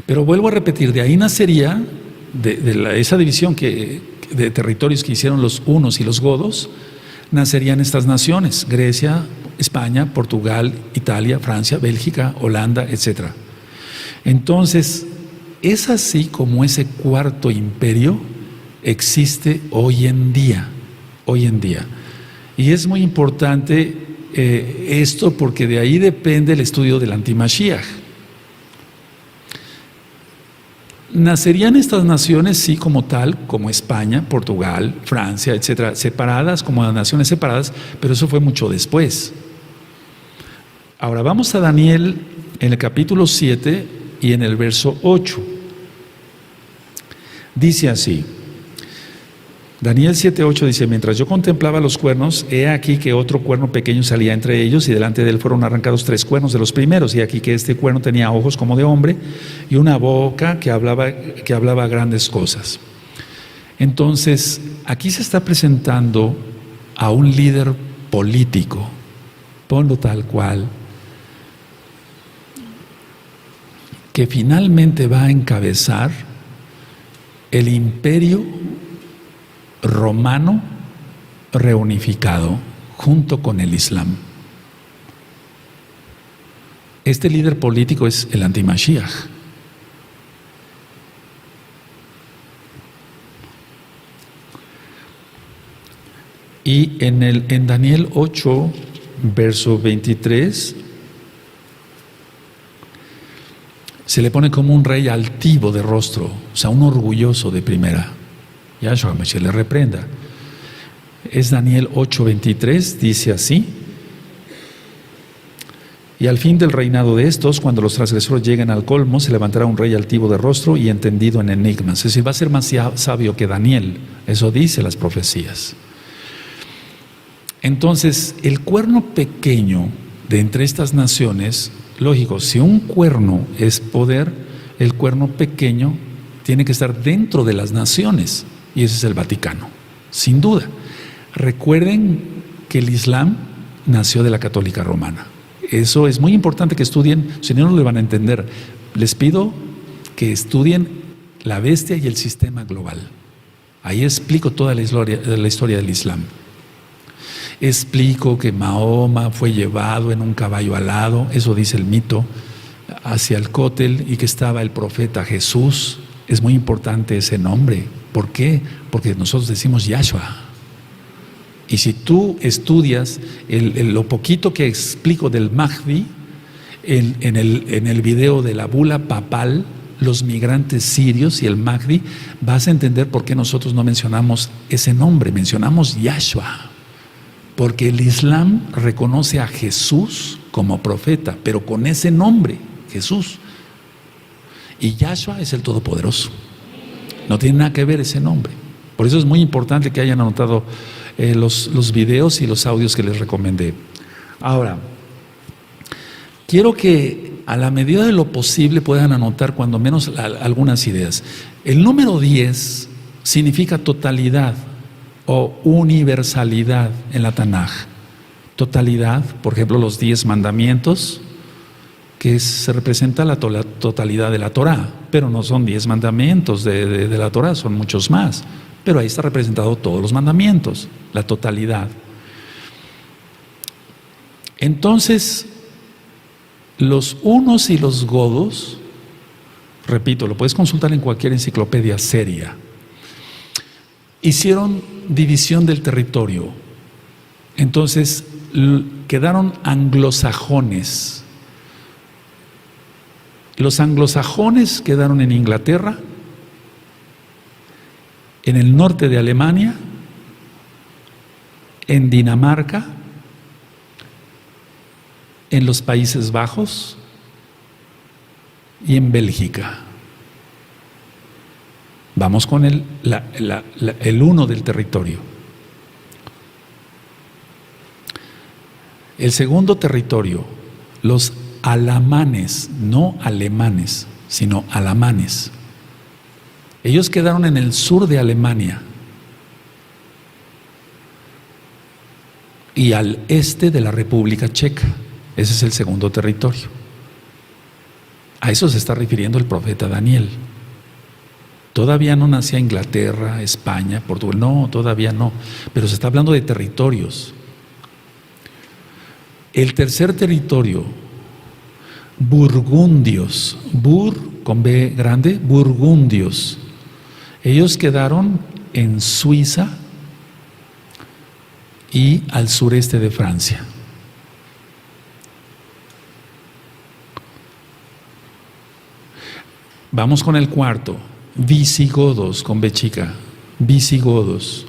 Pero vuelvo a repetir, de ahí nacería, esa división de territorios que hicieron los hunos y los godos, nacerían estas naciones: Grecia, España, Portugal, Italia, Francia, Bélgica, Holanda, etc. Entonces, es así como ese cuarto imperio existe hoy en día. Y es muy importante esto, porque de ahí depende el estudio del antimashiach. Nacerían estas naciones, sí, como tal, como España, Portugal, Francia, etcétera, separadas, como naciones separadas, pero eso fue mucho después. Ahora vamos a Daniel en el capítulo 7 y en el verso 8. Dice así, Daniel 7:8 dice: mientras yo contemplaba los cuernos, he aquí que otro cuerno pequeño salía entre ellos, y delante de él fueron arrancados 3 cuernos de los primeros, y aquí que este cuerno tenía ojos como de hombre y una boca que hablaba grandes cosas. Entonces, aquí se está presentando a un líder político, ponlo tal cual, que finalmente va a encabezar el imperio romano reunificado junto con el Islam. Este líder político es el antimashiach. Y en Daniel 8, verso 23, se le pone como un rey altivo de rostro, o sea, un orgulloso de primera. Yahshua Mashiach le reprenda. Es Daniel 8:23, dice así: y al fin del reinado de estos, cuando los transgresores lleguen al colmo, se levantará un rey altivo de rostro y entendido en enigmas. Es decir, va a ser más sabio que Daniel. Eso dice las profecías. Entonces, el cuerno pequeño de entre estas naciones, lógico, si un cuerno es poder, el cuerno pequeño tiene que estar dentro de las naciones. Y ese es el Vaticano, sin duda. Recuerden que el Islam nació de la Católica Romana. Eso es muy importante que estudien, si no, no lo van a entender. Les pido que estudien la bestia y el sistema global. Ahí explico toda la historia del Islam. Explico que Mahoma fue llevado en un caballo alado, eso dice el mito, hacia el Cótel, y que estaba el profeta Jesús. Es muy importante ese nombre. ¿Por qué? Porque nosotros decimos Yahshua. Y si tú estudias lo poquito que explico del Mahdi en el video de la bula papal, los migrantes sirios y el Mahdi, vas a entender por qué nosotros no mencionamos ese nombre, mencionamos Yahshua. Porque el Islam reconoce a Jesús como profeta, pero con ese nombre, Jesús. Y Yahshua es el Todopoderoso. No tiene nada que ver ese nombre. Por eso es muy importante que hayan anotado los videos y los audios que les recomendé. Ahora, quiero que a la medida de lo posible puedan anotar cuando menos algunas ideas. El número 10 significa totalidad o universalidad en la Tanaj. Totalidad, por ejemplo, los 10 mandamientos, que se representa la totalidad de la Torá, pero no son 10 mandamientos de la Torá, son muchos más. pero ahí está representado todos los mandamientos, la totalidad. Entonces, los hunos y los godos, repito, lo puedes consultar en cualquier enciclopedia seria, hicieron división del territorio. Entonces, quedaron anglosajones. Los anglosajones quedaron en Inglaterra, en el norte de Alemania, en Dinamarca, en los Países Bajos y en Bélgica. Vamos con el uno del territorio. El segundo territorio, los alamanes, no alemanes, sino alamanes. Ellos quedaron en el sur de Alemania y al este de la República Checa. Ese es el segundo territorio. A eso se está refiriendo el profeta Daniel. Todavía no nacía Inglaterra, España, Portugal, no, todavía no, pero se está hablando de territorios. El tercer territorio, burgundios, con B grande, burgundios. Ellos quedaron en Suiza y al sureste de Francia. Vamos con el cuarto, visigodos, con B chica, visigodos.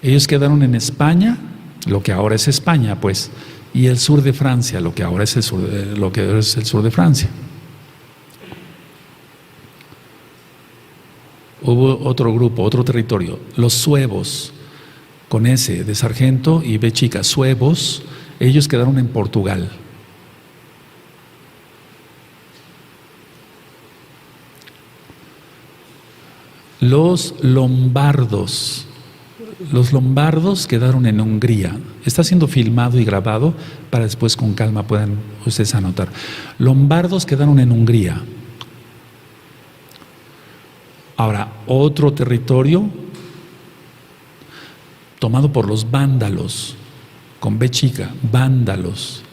Ellos quedaron en España, lo que ahora es España, pues, y el sur de Francia, lo que ahora es el sur de Francia. Hubo otro grupo, otro territorio, los suevos, con S de sargento y B chica, suevos. Ellos quedaron en Portugal. Los lombardos quedaron en Hungría. Está siendo filmado y grabado para después con calma puedan ustedes anotar. Lombardos quedaron en Hungría. Ahora, otro territorio tomado por los vándalos, con B chica, vándalos.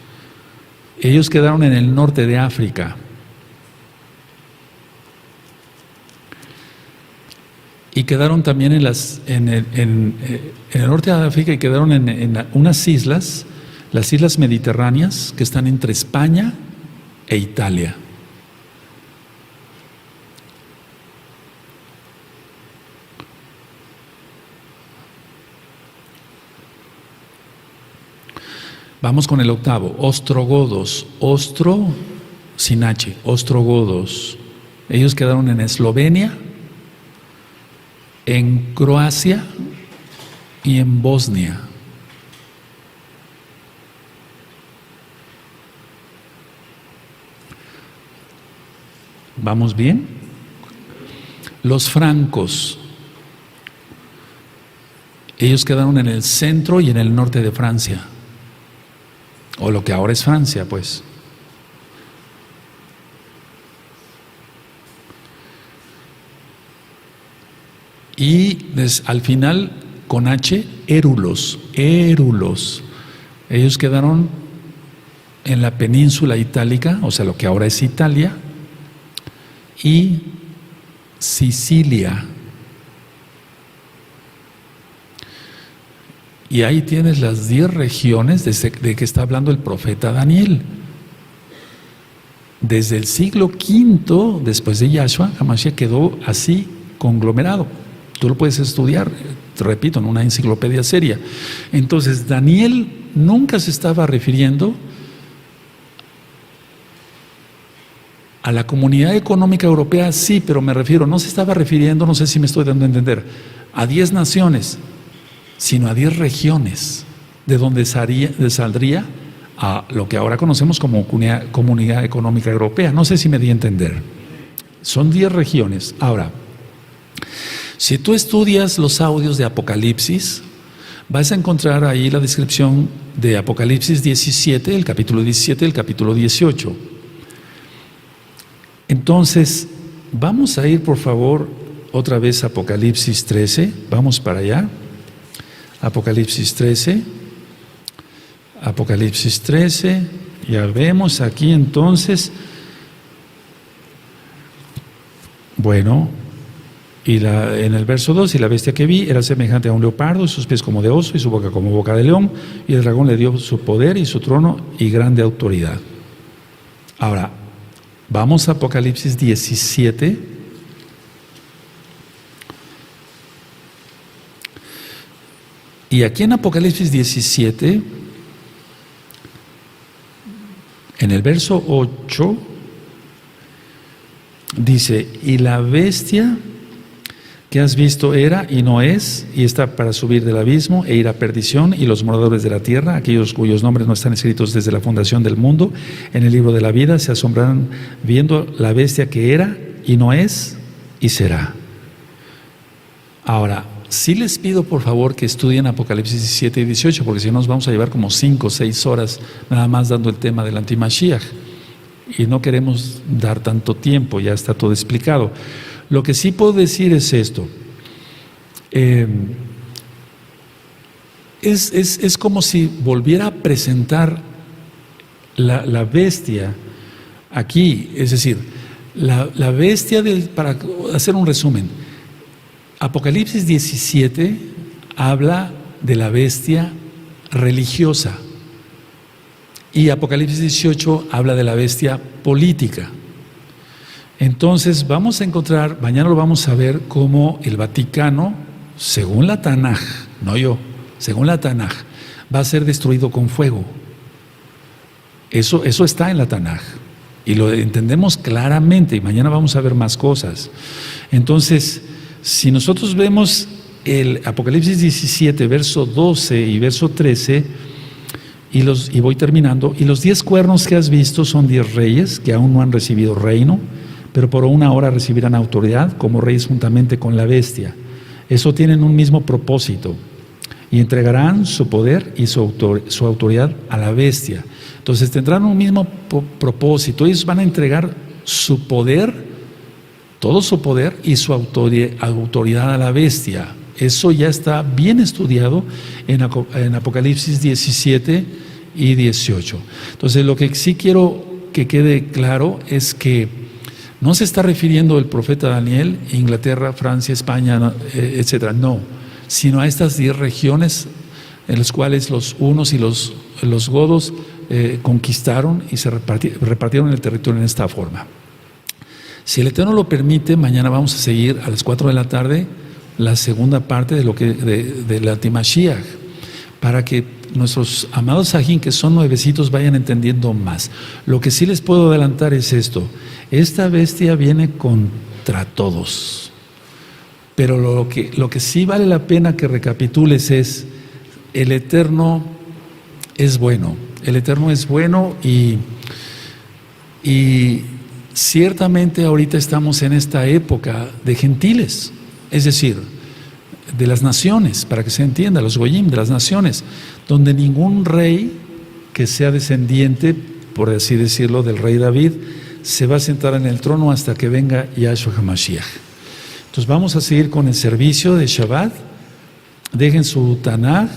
Ellos quedaron en el norte de África. Y quedaron también en el norte de África y quedaron en unas islas, las islas mediterráneas, que están entre España e Italia. Vamos con el octavo, ostrogodos, sin H, ostrogodos. Ellos quedaron en Eslovenia, en Croacia y en Bosnia. ¿Vamos bien? Los francos, ellos quedaron en el centro y en el norte de Francia, o lo que ahora es Francia, pues. Y al final, con H, érulos. Ellos quedaron en la península itálica, o sea, lo que ahora es Italia, y Sicilia. Y ahí tienes las 10 regiones de que está hablando el profeta Daniel. Desde el siglo V, después de Yahshua, Hamashiach quedó así conglomerado. Tú lo puedes estudiar, te repito, en una enciclopedia seria. Entonces, Daniel nunca se estaba refiriendo a la Comunidad Económica Europea, sí, pero me refiero, no se estaba refiriendo, no sé si me estoy dando a entender, a 10 naciones, sino a 10 regiones, de donde saldría a lo que ahora conocemos como Comunidad Económica Europea. No sé si me di a entender. Son 10 regiones. Ahora, si tú estudias los audios de Apocalipsis, vas a encontrar ahí la descripción de Apocalipsis 17, el capítulo 17, el capítulo 18. Entonces, vamos a ir por favor otra vez Apocalipsis 13, vamos para allá. Apocalipsis 13, Apocalipsis 13, ya vemos aquí entonces, bueno, en el verso 2, y la bestia que vi era semejante a un leopardo, y sus pies como de oso, y su boca como boca de león, y el dragón le dio su poder y su trono y grande autoridad. Ahora, vamos a Apocalipsis 17. Y aquí en Apocalipsis 17, en el verso 8, dice, y la bestia que has visto era y no es, y está para subir del abismo e ir a perdición, y los moradores de la tierra, aquellos cuyos nombres no están escritos desde la fundación del mundo, en el libro de la vida, se asombrarán viendo la bestia que era y no es y será. Ahora, sí les pido por favor que estudien Apocalipsis 17 y 18, porque si no nos vamos a llevar como 5 o 6 horas nada más dando el tema del antimashiach, y no queremos dar tanto tiempo, ya está todo explicado. Lo que sí puedo decir es esto, es como si volviera a presentar la bestia aquí, es decir, la bestia para hacer un resumen, Apocalipsis 17 habla de la bestia religiosa y Apocalipsis 18 habla de la bestia política. Entonces vamos a encontrar, mañana lo vamos a ver, cómo el Vaticano, según la Tanaj, no yo, según la Tanaj, va a ser destruido con fuego. Eso está en la Tanaj y lo entendemos claramente, y mañana vamos a ver más cosas. Entonces, si nosotros vemos el Apocalipsis 17, verso 12 y verso 13, y voy terminando, y los 10 cuernos que has visto son 10 reyes que aún no han recibido reino, pero por una hora recibirán autoridad como reyes juntamente con la bestia. Eso tienen un mismo propósito, y entregarán su poder y su autoridad a la bestia. Entonces tendrán un mismo propósito, ellos van a entregar su poder, todo su poder y su autoridad a la bestia. Eso ya está bien estudiado en Apocalipsis 17 y 18. Entonces lo que sí quiero que quede claro es que no se está refiriendo el profeta Daniel, Inglaterra, Francia, España, etcétera, no, sino a estas 10 regiones en las cuales los hunos y los godos conquistaron y se repartieron el territorio en esta forma. Si el Eterno lo permite, mañana vamos a seguir a las 4 de la tarde la segunda parte de la Antimashiach, para que nuestros amados sajín, que son nuevecitos, vayan entendiendo más. Lo que sí les puedo adelantar es esto: esta bestia viene contra todos, pero lo que sí vale la pena que recapitules es: el Eterno es bueno, el Eterno es bueno, y ciertamente ahorita estamos en esta época de gentiles, es decir, de las naciones, para que se entienda, los goyim de las naciones, donde ningún rey que sea descendiente, por así decirlo, del rey David, se va a sentar en el trono hasta que venga Yahshua HaMashiach. Entonces vamos a seguir con el servicio de Shabbat. Dejen su Tanaj.